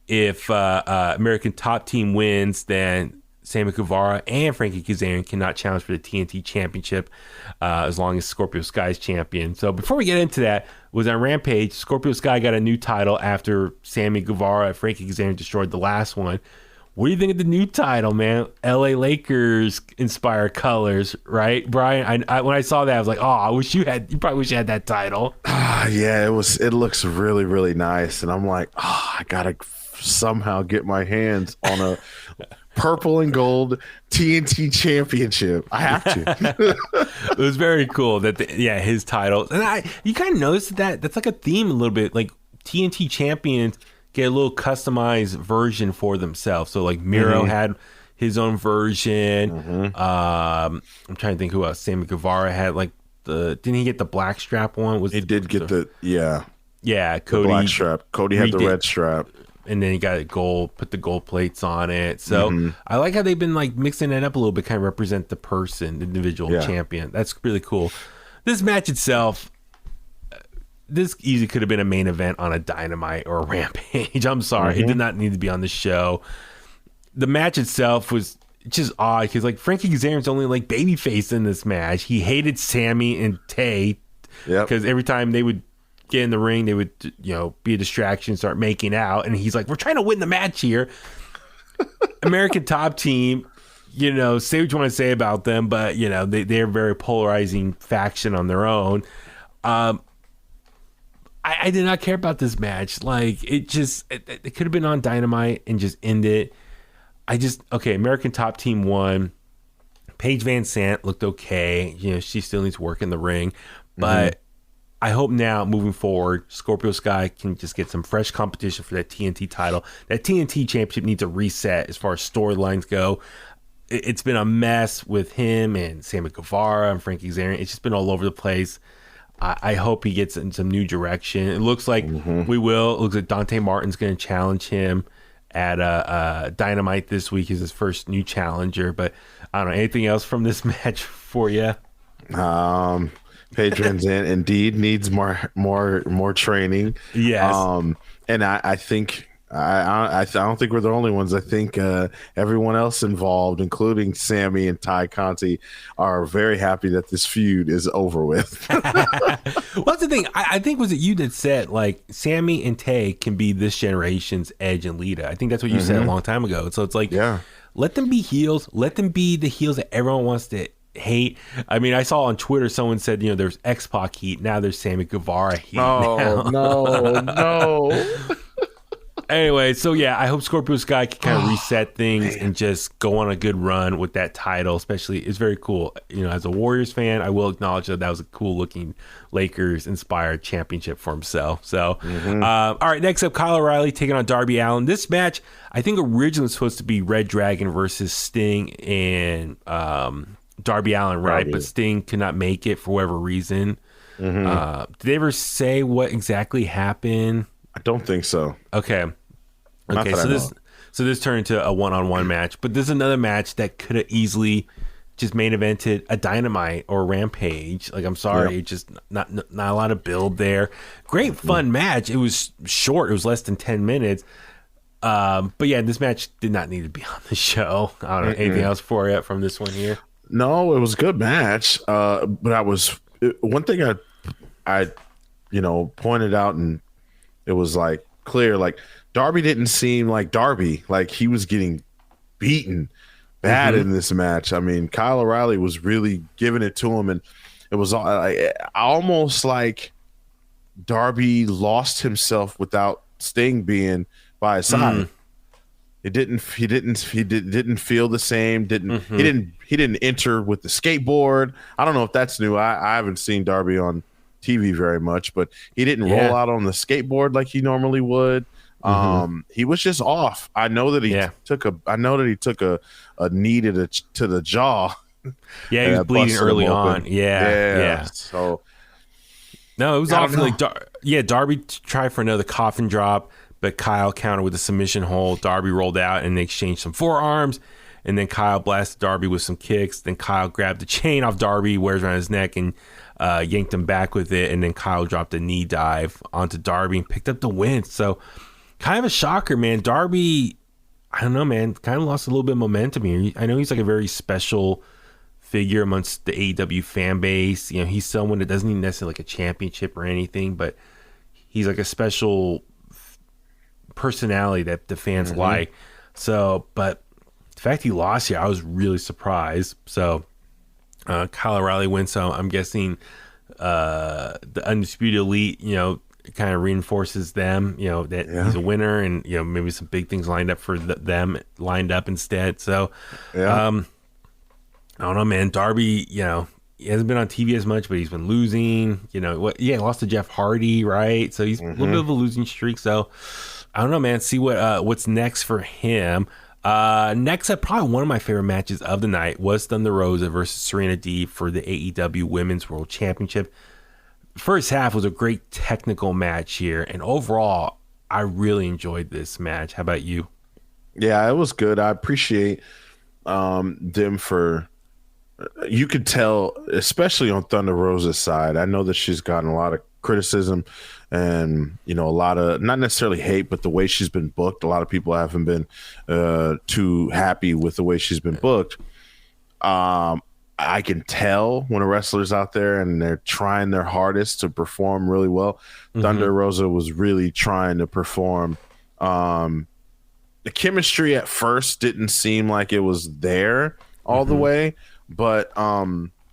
If American Top Team wins, then Sammy Guevara and Frankie Kazarian cannot challenge for the TNT Championship as long as Scorpio Sky is champion. So before we get into that, was on Rampage, Scorpio Sky got a new title after Sammy Guevara and Frankie Kazarian destroyed the last one. What do you think of the new title, man? LA Lakers inspired colors, right, Brian? I when I saw that, I was like, oh, you probably wish you had that title. Yeah, it looks really, really nice. And I'm like, I gotta somehow get my hands on a purple and gold TNT championship. I have to. It was very cool that his titles, and you kind of noticed that's like a theme a little bit, like TNT champions get a little customized version for themselves. So like Miro had his own version. I'm trying to think who else. Sammy Guevara had didn't he get the black strap one? He did get Cody. The black strap. Cody had the red strap. And then he got put the gold plates on it. So I like how they've been mixing that up a little bit, kind of represent the person, the individual champion. That's really cool. This match itself, this easily could have been a main event on a Dynamite or a Rampage. I'm sorry. It did not need to be on the show. The match itself was just odd because Frankie Kazarian's only babyface in this match. He hated Sammy and Tay because every time they would get in the ring, they would be a distraction, start making out, and he's like, we're trying to win the match here. American Top Team, say what you want to say about them, but they're a very polarizing faction on their own. I did not care about this match. It could have been on Dynamite and just end it. American Top Team won. Paige Van Sant looked okay. She still needs work in the ring, but I hope now, moving forward, Scorpio Sky can just get some fresh competition for that TNT title. That TNT championship needs a reset as far as storylines go. It's been a mess with him and Sammy Guevara and Frankie Kazarian. It's just been all over the place. I hope he gets in some new direction. It looks like we will. It looks like Dante Martin's going to challenge him at Dynamite this week. He's his first new challenger. But I don't know. Anything else from this match for you? Paige Van Sant indeed needs more training. Yes. And I think I don't think we're the only ones. I think everyone else involved, including Sammy and Ty Conti, are very happy that this feud is over with. Well, that's the thing. I think was it you that said Sammy and Tay can be this generation's Edge and Lita. I think that's what you said a long time ago. So it's let them be heels. Let them be the heels that everyone wants to hate. I mean, I saw on Twitter someone said, there's X-Pac heat. Now there's Sammy Guevara heat. Oh, no. Anyway, so yeah, I hope Scorpio Sky can kind of reset things and just go on a good run with that title. Especially, it's very cool. You know, as a Warriors fan, I will acknowledge that was a cool looking Lakers-inspired championship for himself. So, all right, next up, Kyle O'Reilly taking on Darby Allin. This match, I think, originally was supposed to be Red Dragon versus Sting and Darby Allin, right? But Sting could not make it for whatever reason. Did they ever say what exactly happened? I don't think so. Okay. So this turned into a one-on-one match, but this is another match that could have easily just main evented a Dynamite or Rampage. Like, I'm sorry, it's just not a lot of build there. Great fun match. It was short. It was less than 10 minutes. But yeah, this match did not need to be on the show. I don't know anything else for you from this one here. No, it was a good match. But one thing I pointed out, and it was like clear, like Darby didn't seem like Darby. Like, he was getting beaten bad in this match. I mean, Kyle O'Reilly was really giving it to him, and it was almost like Darby lost himself without Sting being by his side. He didn't feel the same. He didn't enter with the skateboard. I don't know if that's new. I haven't seen Darby on TV very much, but he didn't roll out on the skateboard like he normally would. He was just off. I know that he took a knee to the jaw. Yeah, he was bleeding early on. Yeah. So no, it was off. Like Darby tried for another coffin drop, but Kyle countered with a submission hold. Darby rolled out and they exchanged some forearms, and then Kyle blasted Darby with some kicks. Then Kyle grabbed the chain off Darby, wears around his neck, and yanked him back with it. And then Kyle dropped a knee dive onto Darby and picked up the win. So kind of a shocker, man. Darby, I don't know, man, kind of lost a little bit of momentum here. I know he's like a very special figure amongst the AEW fan base. You know, he's someone that doesn't need necessarily like a championship or anything, but he's like a special personality that the fans like. So, but the fact he lost here, I was really surprised. So, Kyle O'Reilly wins. So I'm guessing the Undisputed Elite, kind of reinforces them, that he's a winner, and maybe some big things lined up for them lined up instead. So I don't know, man. Darby, he hasn't been on TV as much, but he's been losing. He lost to Jeff Hardy, right? So he's a little bit of a losing streak. So I don't know, man. See what's next for him. Next up, probably one of my favorite matches of the night was Thunder Rosa versus Serena D for the AEW Women's World Championship. First half was a great technical match here, and overall, I really enjoyed this match. How about you? Yeah, it was good. I appreciate them for. You could tell, especially on Thunder Rosa's side. I know that she's gotten a lot of criticism and a lot of, not necessarily hate, but the way she's been booked. A lot of people haven't been too happy with the way she's been booked. I can tell when a wrestler's out there and they're trying their hardest to perform really well. Thunder Rosa was really trying to perform. The chemistry at first didn't seem like it was there all the way, but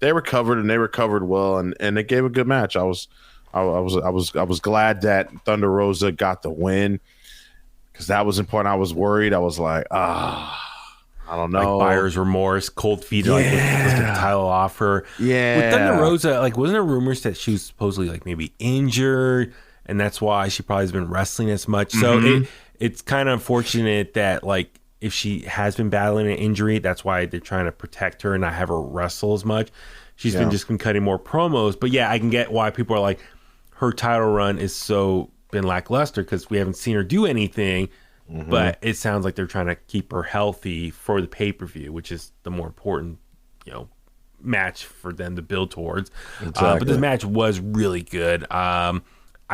they recovered, and they recovered well, and they gave a good match. I was glad that Thunder Rosa got the win, because that was important. I was worried. I was like, I don't know. Like buyer's remorse, cold feet, like let's get the title off her. Yeah. With Thunder Rosa, like, wasn't there rumors that she was supposedly like maybe injured, and that's why she probably has been wrestling as much. So it's kind of unfortunate that, like, if she has been battling an injury, that's why they're trying to protect her and not have her wrestle as much. She's been cutting more promos. But yeah, I can get why people are like, her title run is so been lackluster because we haven't seen her do anything. But it sounds like they're trying to keep her healthy for the pay-per-view, which is the more important, match for them to build towards. But this match was really good. I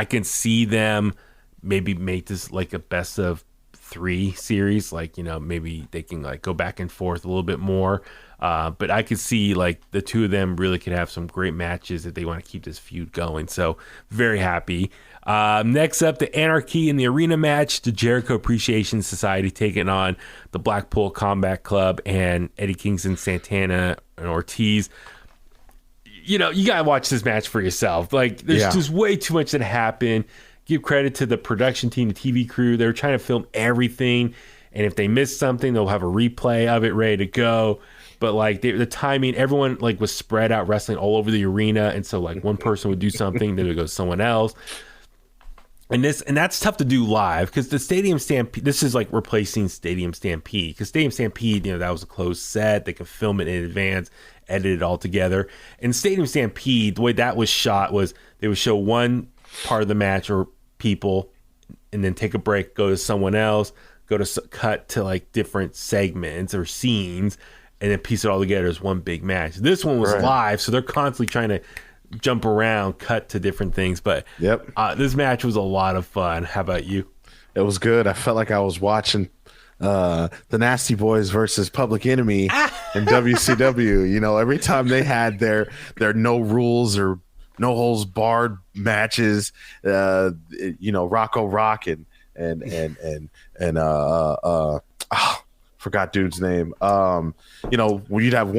can see them maybe make this like a best of 3 series. Like, maybe they can like go back and forth a little bit more. But I could see like the two of them really could have some great matches if they want to keep this feud going. So very happy. Next up, the Anarchy in the Arena match, the Jericho Appreciation Society taking on the Blackpool Combat Club and Eddie Kingston, Santana, and Ortiz. You gotta watch this match for yourself. Like, there's just way too much that happened. give credit to the production team, the TV crew. They're trying to film everything, and if they miss something, they'll have a replay of it ready to go. But like the timing, everyone like was spread out wrestling all over the arena, and so like one person would do something, then it would go to someone else. And that's tough to do live because the Stadium Stampede, this is like replacing Stadium Stampede, because Stadium Stampede, that was a closed set. They could film it in advance, edit it all together. And Stadium Stampede, the way that was shot was they would show one part of the match or people, and then take a break, go to someone else, cut to like different segments or scenes, and then piece it all together as one big match. This one was live, so they're constantly trying to jump around, cut to different things. But this match was a lot of fun. How about you? It was good. I felt like I was watching the Nasty Boys versus Public Enemy in WCW. Every time they had their no rules or no holds barred matches, Rocco Rock and forgot dude's name. You'd have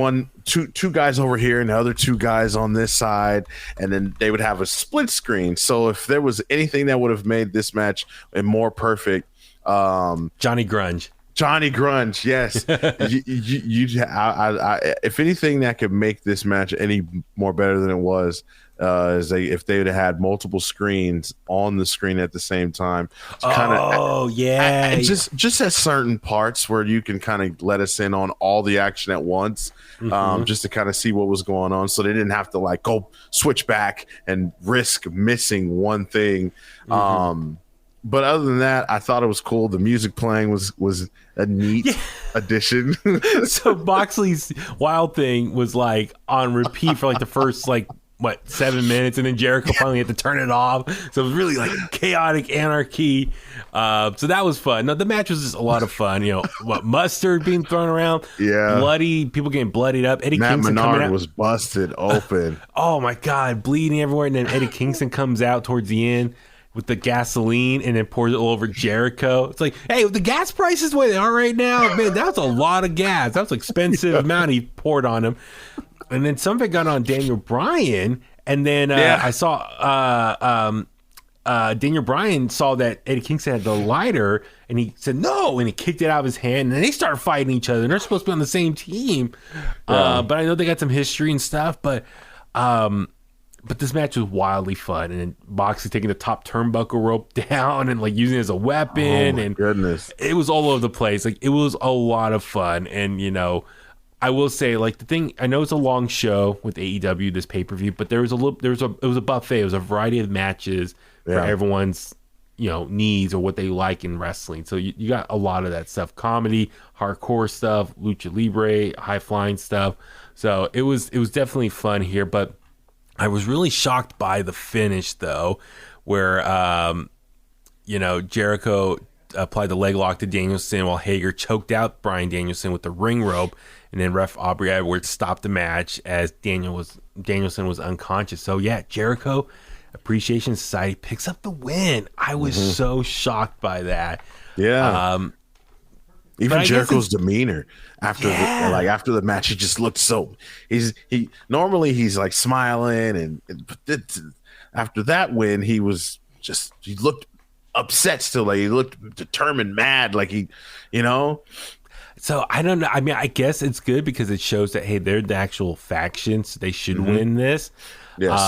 two guys over here and the other two guys on this side, and then they would have a split screen. So if there was anything that would have made this match more perfect, Johnny Grunge, yes. If anything that could make this match any more better than it was, is if they would have had multiple screens on the screen at the same time. Just at certain parts where you can kind of let us in on all the action at once, just to kind of see what was going on, so they didn't have to like go switch back and risk missing one thing. But other than that, I thought it was cool. The music playing was a neat addition. So Moxley's Wild Thing was like on repeat for like the first 7 minutes, and then Jericho finally had to turn it off. So it was really like chaotic anarchy. So that was fun. Now the match was just a lot of fun. Mustard being thrown around, bloody people getting bloodied up. Eddie Matt Kingston Menard coming out, was busted open. Oh my god, bleeding everywhere. And then Eddie Kingston comes out towards the end with the gasoline and then pours it all over Jericho. It's like, hey, with the gas prices the way they are right now, man, that was a lot of gas. That was an expensive amount he poured on him. And then something got on Daniel Bryan, and then I saw Daniel Bryan saw that Eddie Kingston had the lighter, and he said no, and he kicked it out of his hand, and they started fighting each other. And they're supposed to be on the same team, but I know they got some history and stuff. But this match was wildly fun, and then Moxley taking the top turnbuckle rope down and like using it as a weapon. And goodness, it was all over the place. Like it was a lot of fun, and I will say, like, the thing, I know it's a long show with AEW, this pay-per-view, but it was a buffet. It was a variety of matches for everyone's, needs or what they like in wrestling. So you got a lot of that stuff, comedy, hardcore stuff, lucha libre, high-flying stuff. So it was definitely fun here, but I was really shocked by the finish, though, where, Jericho applied the leg lock to Danielson while Hager choked out Bryan Danielson with the ring rope, and then ref Aubrey Edwards stopped the match as Danielson was unconscious. So yeah, Jericho Appreciation Society picks up the win. I was so shocked by that. Yeah. Even Jericho's demeanor after the match, he just looked so. He's like smiling, and after that win, he looked upset still. Like he looked determined, mad, like he. So I don't know. I mean, I guess it's good because it shows that, hey, they're the actual faction, so they should win this. Yes.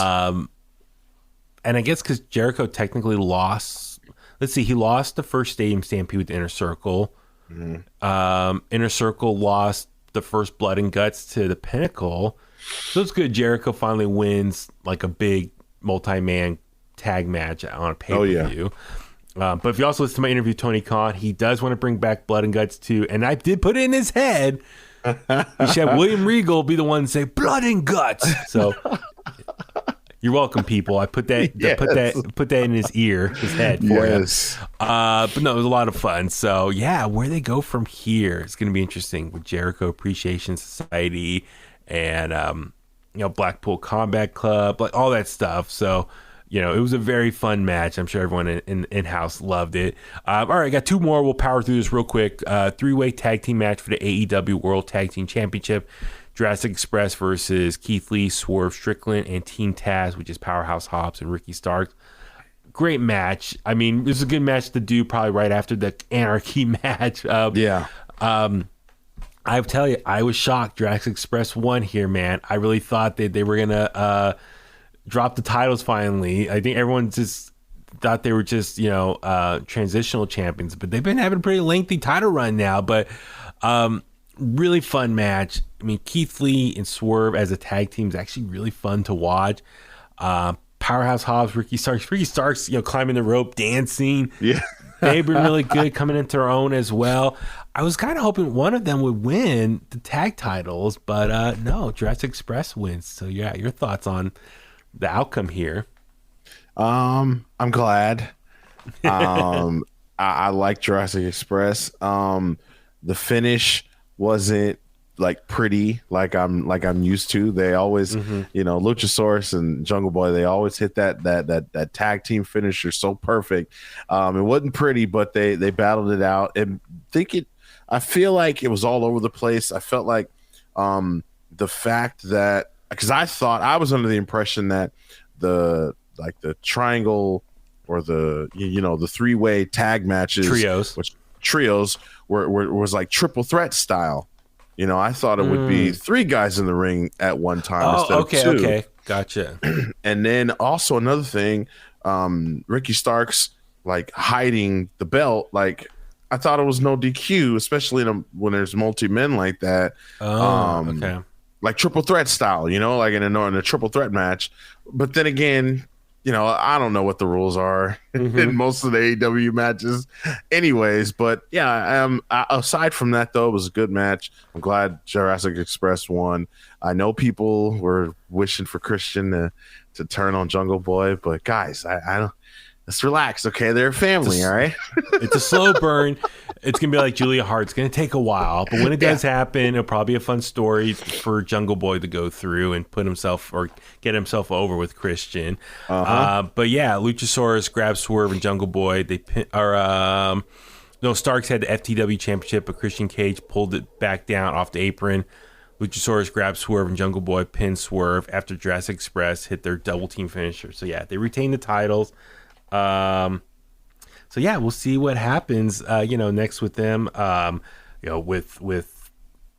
And I guess because Jericho technically lost. Let's see, he lost the first Stadium Stampede with the Inner Circle. Inner Circle lost the first Blood and Guts to the Pinnacle. So it's good. Jericho finally wins like a big multi-man tag match on a pay-per-view. But if you also listen to my interview with Tony Khan, he does want to bring back Blood and Guts too. And I did put it in his head. He should have William Regal be the one to say Blood and Guts. So you're welcome, people. I put that put that in his head for him. But no, it was a lot of fun. So yeah, where they go from here is going to be interesting with Jericho Appreciation Society and Blackpool Combat Club, like all that stuff. So. It was a very fun match. I'm sure everyone in-house loved it. All right, got two more. We'll power through this real quick. Three-way tag team match for the AEW World Tag Team Championship. Jurassic Express versus Keith Lee, Swerve Strickland, and Team Taz, which is Powerhouse Hobbs and Ricky Starks. great match. I mean, it was a good match to do probably right after the Anarchy match. I tell you, I was shocked. Jurassic Express won here, man. I really thought that they were gonna drop the titles finally. I think everyone just thought they were just transitional champions, but they've been having a pretty lengthy title run now. But really fun match. I mean, Keith Lee and Swerve as a tag team is actually really fun to watch. Powerhouse Hobbs, Ricky Starks, climbing the rope, dancing. Yeah. They've been really good coming into their own as well. I was kind of hoping one of them would win the tag titles, but no, Jurassic Express wins. So yeah, your thoughts on the outcome here? I'm glad. I like Jurassic Express. The finish wasn't like pretty like I'm used to. They always, Luchasaurus and Jungle Boy, they always hit that tag team finisher so perfect. It wasn't pretty, but they battled it out. And I feel like it was all over the place. I felt like the fact that, because I was under the impression that the triangle or the three-way tag matches, trios was like triple threat style. I thought it would be three guys in the ring at one time instead of two. Okay, gotcha. And then also another thing, Ricky Starks like hiding the belt. Like I thought it was no DQ, especially when there's multi-men like that. Okay. Like triple threat style, like in a triple threat match. But then again, I don't know what the rules are in most of the AEW matches anyways. But yeah, aside from that, though, it was a good match. I'm glad Jurassic Express won. I know people were wishing for Christian to turn on Jungle Boy, but guys, I don't. Let's relax, okay? They're a family, all right? It's a slow burn. It's going to be like Julia Hart. It's going to take a while. But when it does happen, it'll probably be a fun story for Jungle Boy to go through and get himself over with Christian. But yeah, Luchasaurus grabbed Swerve and Jungle Boy. Starks had the FTW championship, but Christian Cage pulled it back down off the apron. Luchasaurus grabbed Swerve and Jungle Boy pinned Swerve after Jurassic Express hit their double team finisher. So yeah, they retained the titles. So yeah, we'll see what happens, next with them, with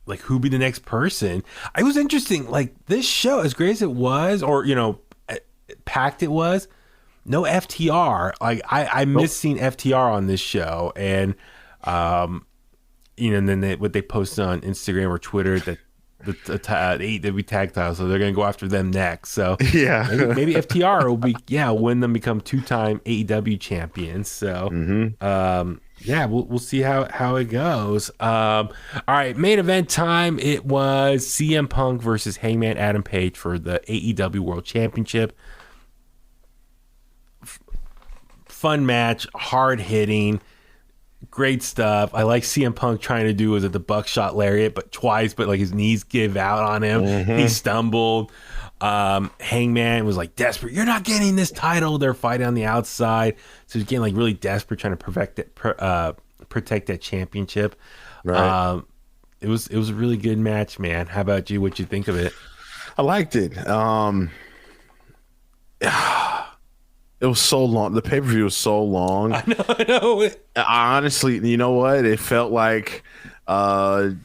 like who be the next person. It was interesting, like this show, as great as it was, or, packed it was, no FTR. Like I miss seeing FTR on this show. And, and then what they posted on Instagram or Twitter that the AEW tag title, so they're gonna go after them next. So yeah, maybe FTR will win them, become 2-time AEW champions. So we'll see how it goes. All right, main event time. It was CM Punk versus Hangman Adam Page for the AEW World Championship. Fun match, hard hitting. Great stuff. I like CM Punk trying to do the buckshot lariat, but twice, but like his knees give out on him. He stumbled. Hangman was like desperate. You're not getting this title. They're fighting on the outside, so he's getting like really desperate, trying to protect that championship. Right. It was a really good match, man. How about you? What you think of it? I liked it. It was so long. The pay-per-view was so long. I know. Honestly, you know what? It felt like, it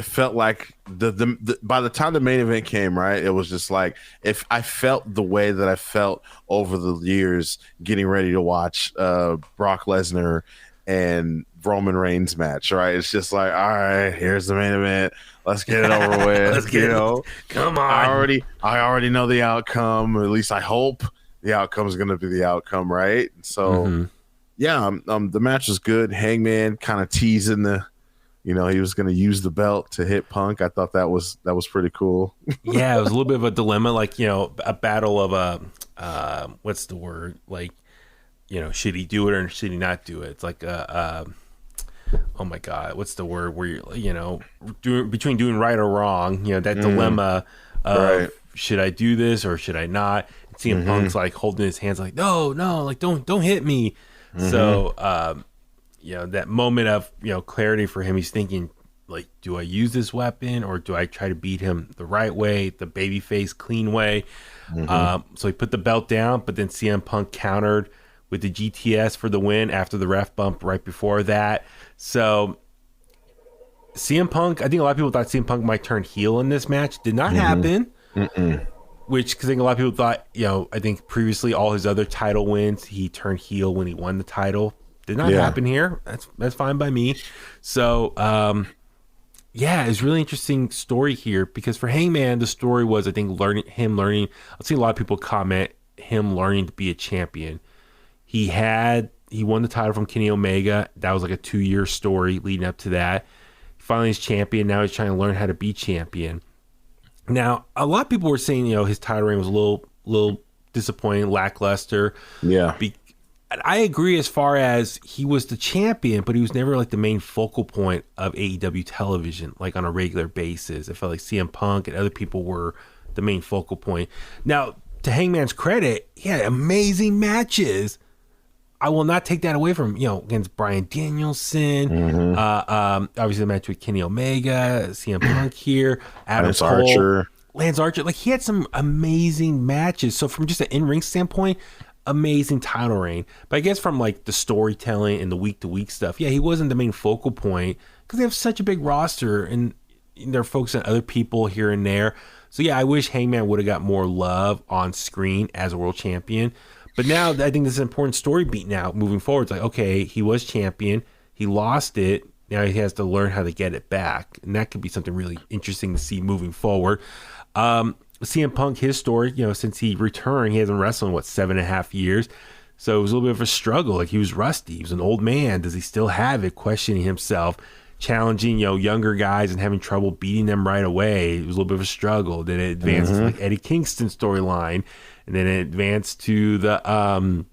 felt like the by the time the main event came, right, it was just like, if I felt the way that I felt over the years getting ready to watch Brock Lesnar and Roman Reigns match, right? It's just like, all right, here's the main event. Let's get it over with. Let's get it. Come on. I already know the outcome, or at least I hope the outcome is going to be the outcome, right? So, the match was good. Hangman kind of teasing he was going to use the belt to hit Punk. I thought that was pretty cool. Yeah, it was a little bit of a dilemma, like, a battle of what's the word? Like, should he do it or should he not do it? It's like oh my God, what's the word? Where between doing right or wrong, that dilemma of should I do this or should I not? CM Punk's like holding his hands like, no, like don't hit me. So that moment of clarity for him, he's thinking, like, do I use this weapon or do I try to beat him the right way, the babyface clean way? So he put the belt down, but then CM Punk countered with the GTS for the win after the ref bump right before that. So CM Punk, I think a lot of people thought CM Punk might turn heel in this match. Did not happen. Which, because I think a lot of people thought, I think previously all his other title wins, he turned heel when he won the title. Did not happen here. That's fine by me. So, it's really interesting story here because for Hangman, the story was, I think, learning. I've seen a lot of people comment him learning to be a champion. He won the title from Kenny Omega. That was like a 2-year story leading up to that. Finally, he's champion. Now he's trying to learn how to be champion. Now, a lot of people were saying, his title reign was a little disappointing, lackluster. Yeah. I agree as far as he was the champion, but he was never like the main focal point of AEW television, like on a regular basis. I felt like CM Punk and other people were the main focal point. Now, to Hangman's credit, he had amazing matches. I will not take that away from him, against Bryan Danielson, obviously the match with Kenny Omega, CM Punk here, Adam Cole, Lance Archer. Like, he had some amazing matches. So from just an in-ring standpoint, amazing title reign. But I guess from like the storytelling and the week-to-week stuff, he wasn't the main focal point because they have such a big roster and they're focusing on other people here and there. So I wish Hangman would have got more love on screen as a world champion. But now I think this is an important story beat now moving forward. It's like, okay, he was champion. He lost it. Now he has to learn how to get it back. And that could be something really interesting to see moving forward. CM Punk, his story, since he returned, he hasn't wrestled in, 7.5 years. So it was a little bit of a struggle. Like, he was rusty. He was an old man. Does he still have it? Questioning himself, challenging, younger guys and having trouble beating them right away. It was a little bit of a struggle. Then it advanced to like Eddie Kingston storyline. And then it advanced to the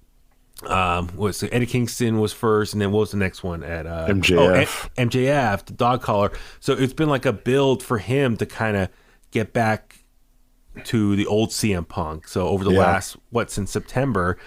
Eddie Kingston was first, and then what was the next one at MJF? MJF, the dog collar. So it's been like a build for him to kind of get back to the old CM Punk. So over the last since September,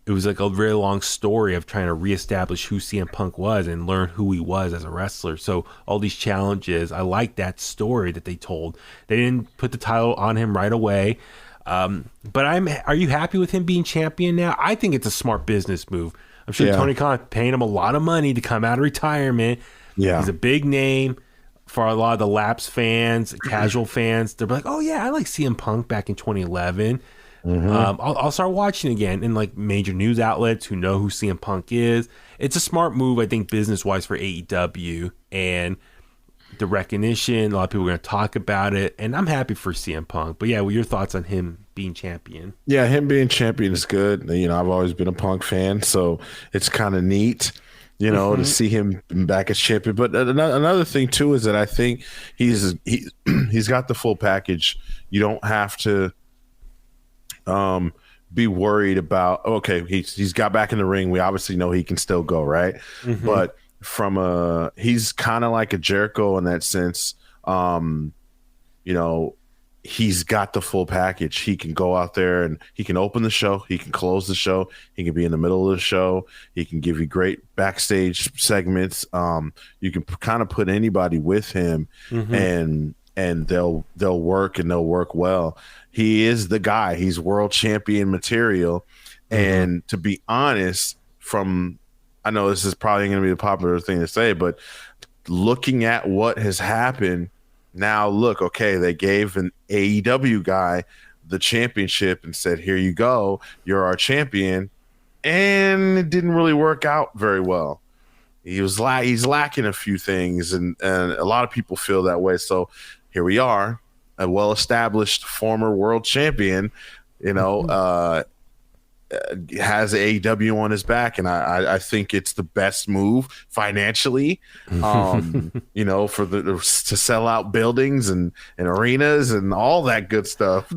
it was like a very long story of trying to reestablish who CM Punk was and learn who he was as a wrestler. So all these challenges, I like that story that they told. They didn't put the title on him right away. But are you happy with him being champion now? I think it's a smart business move. I'm sure Tony Khan paying him a lot of money to come out of retirement. Yeah. He's a big name for a lot of the lapsed fans, casual fans. They're like, oh yeah, I like CM Punk back in 2011. I'll start watching again in like major news outlets who know who CM Punk is. It's a smart move, I think, business wise for AEW and the recognition. A lot of people are going to talk about it, and I'm happy for CM Punk. But your thoughts on him being champion? Yeah, him being champion is good. I've always been a Punk fan, so it's kind of neat, to see him back as champion. But another thing too is that I think he's got the full package. You don't have to be worried about, okay, he's got back in the ring. We obviously know he can still go, right? But he's kind of like a Jericho in that sense. He's got the full package. He can go out there and he can open the show. He can close the show. He can be in the middle of the show. He can give you great backstage segments. You can kind of put anybody with him and they'll work and they'll work well. He is the guy. He's world champion material. And to be honest, I know this is probably going to be the popular thing to say, but looking at what has happened now, they gave an AEW guy the championship and said, here you go, you're our champion. And it didn't really work out very well. He's lacking a few things, and a lot of people feel that way. So here we are, a well-established former world champion, has AEW on his back, and I think it's the best move financially, for to sell out buildings and arenas and all that good stuff.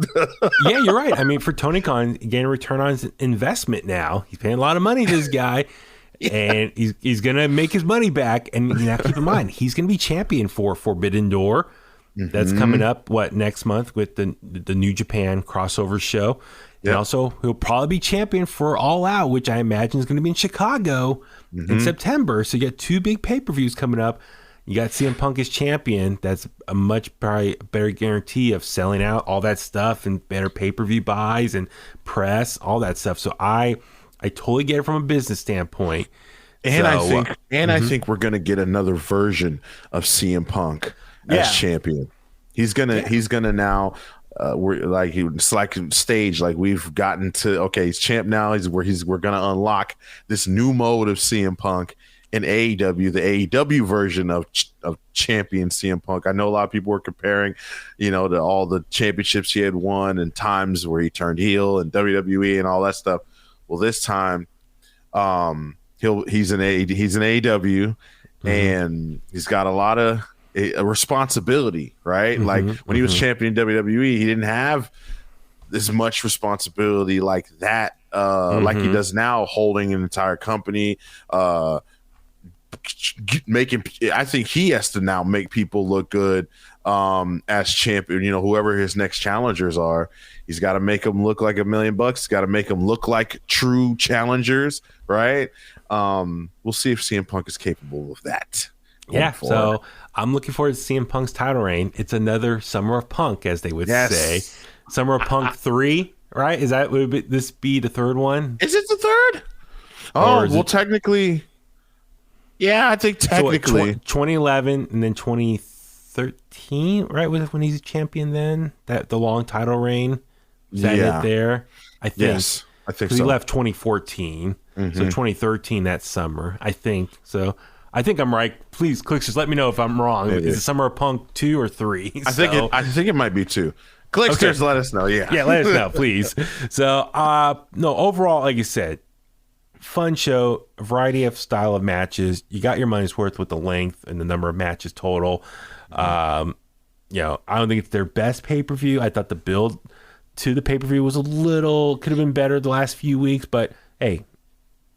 Yeah, you're right. I mean, for Tony Khan, getting a return on his investment now, he's paying a lot of money to this guy, and he's gonna make his money back. And keep in mind, he's gonna be champion for Forbidden Door. That's coming up next month with the New Japan crossover show. And also, he'll probably be champion for All Out, which I imagine is going to be in Chicago in September. So you got 2 big pay-per-views coming up. You got CM Punk as champion. That's a much probably better guarantee of selling out all that stuff and better pay-per-view buys and press, all that stuff. So I totally get it from a business standpoint. And so, I think we're gonna get another version of CM Punk as champion. He's gonna now. We're like it's like stage, like we've gotten to, okay, he's champ now. We're gonna unlock this new mode of CM Punk in AEW, the AEW version of champion CM Punk. I know a lot of people were comparing, to all the championships he had won and times where he turned heel and WWE and all that stuff. Well, this time, he's an AEW, and he's got a lot of a responsibility, right? Like when he was champion in WWE, he didn't have as much responsibility like that, like he does now, holding an entire company, I think he has to now make people look good as champion. Whoever his next challengers are, he's got to make them look like $1 million. He's got to make them look like true challengers, right? We'll see if CM Punk is capable of that. Yeah, so I'm looking forward to CM Punk's title reign. It's another Summer of Punk, as they would say. Summer of Punk 3, right? Would this be the third one? Is it the third? Oh, well, technically, yeah, I think technically. So 2011 and then 2013, right? Was it when he's a champion then? The long title reign? Is that it there? I think. Yes, I think so. He left 2014, so 2013 that summer, I think. So I think I'm right. Please, Kliqsters, let me know if I'm wrong. Is it Summer of Punk 2 or 3? I think it might be 2. Kliqsters, let us know. Yeah, let us know, please. So, no, overall, like you said, fun show, a variety of style of matches. You got your money's worth with the length and the number of matches total. I don't think it's their best pay-per-view. I thought the build to the pay-per-view was could have been better the last few weeks, but hey,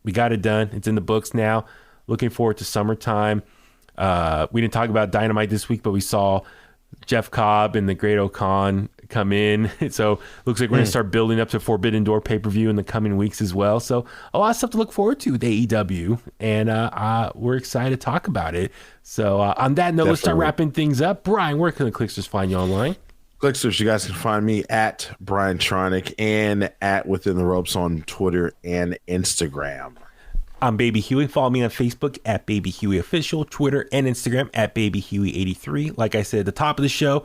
we got it done. It's in the books now. Looking forward to summertime. We didn't talk about Dynamite this week, but we saw Jeff Cobb and the Great O'Khan come in. So looks like we're going to start building up to Forbidden Door pay-per-view in the coming weeks as well. So a lot of stuff to look forward to with AEW, and we're excited to talk about it. So on that note, let's start wrapping things up. Brian, where can the Kliqsters find you online? Kliqsters, you guys can find me at BrianTronic and at Within the Ropes on Twitter and Instagram. I'm Baby Huey. Follow me on Facebook at Baby Huey Official, Twitter and Instagram at Baby Huey83. Like I said at the top of the show,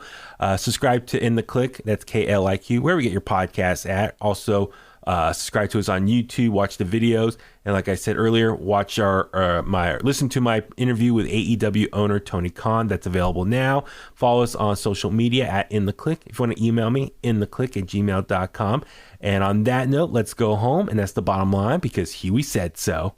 subscribe to In The Kliq. That's KLIQ, where we get your podcasts at. Also, subscribe to us on YouTube, watch the videos, and like I said earlier, watch listen to my interview with AEW owner Tony Khan. That's available now. Follow us on social media at In The Kliq. If you want to email me, inthethe@gmail.com. And on that note, let's go home, and that's the bottom line because Huey said so.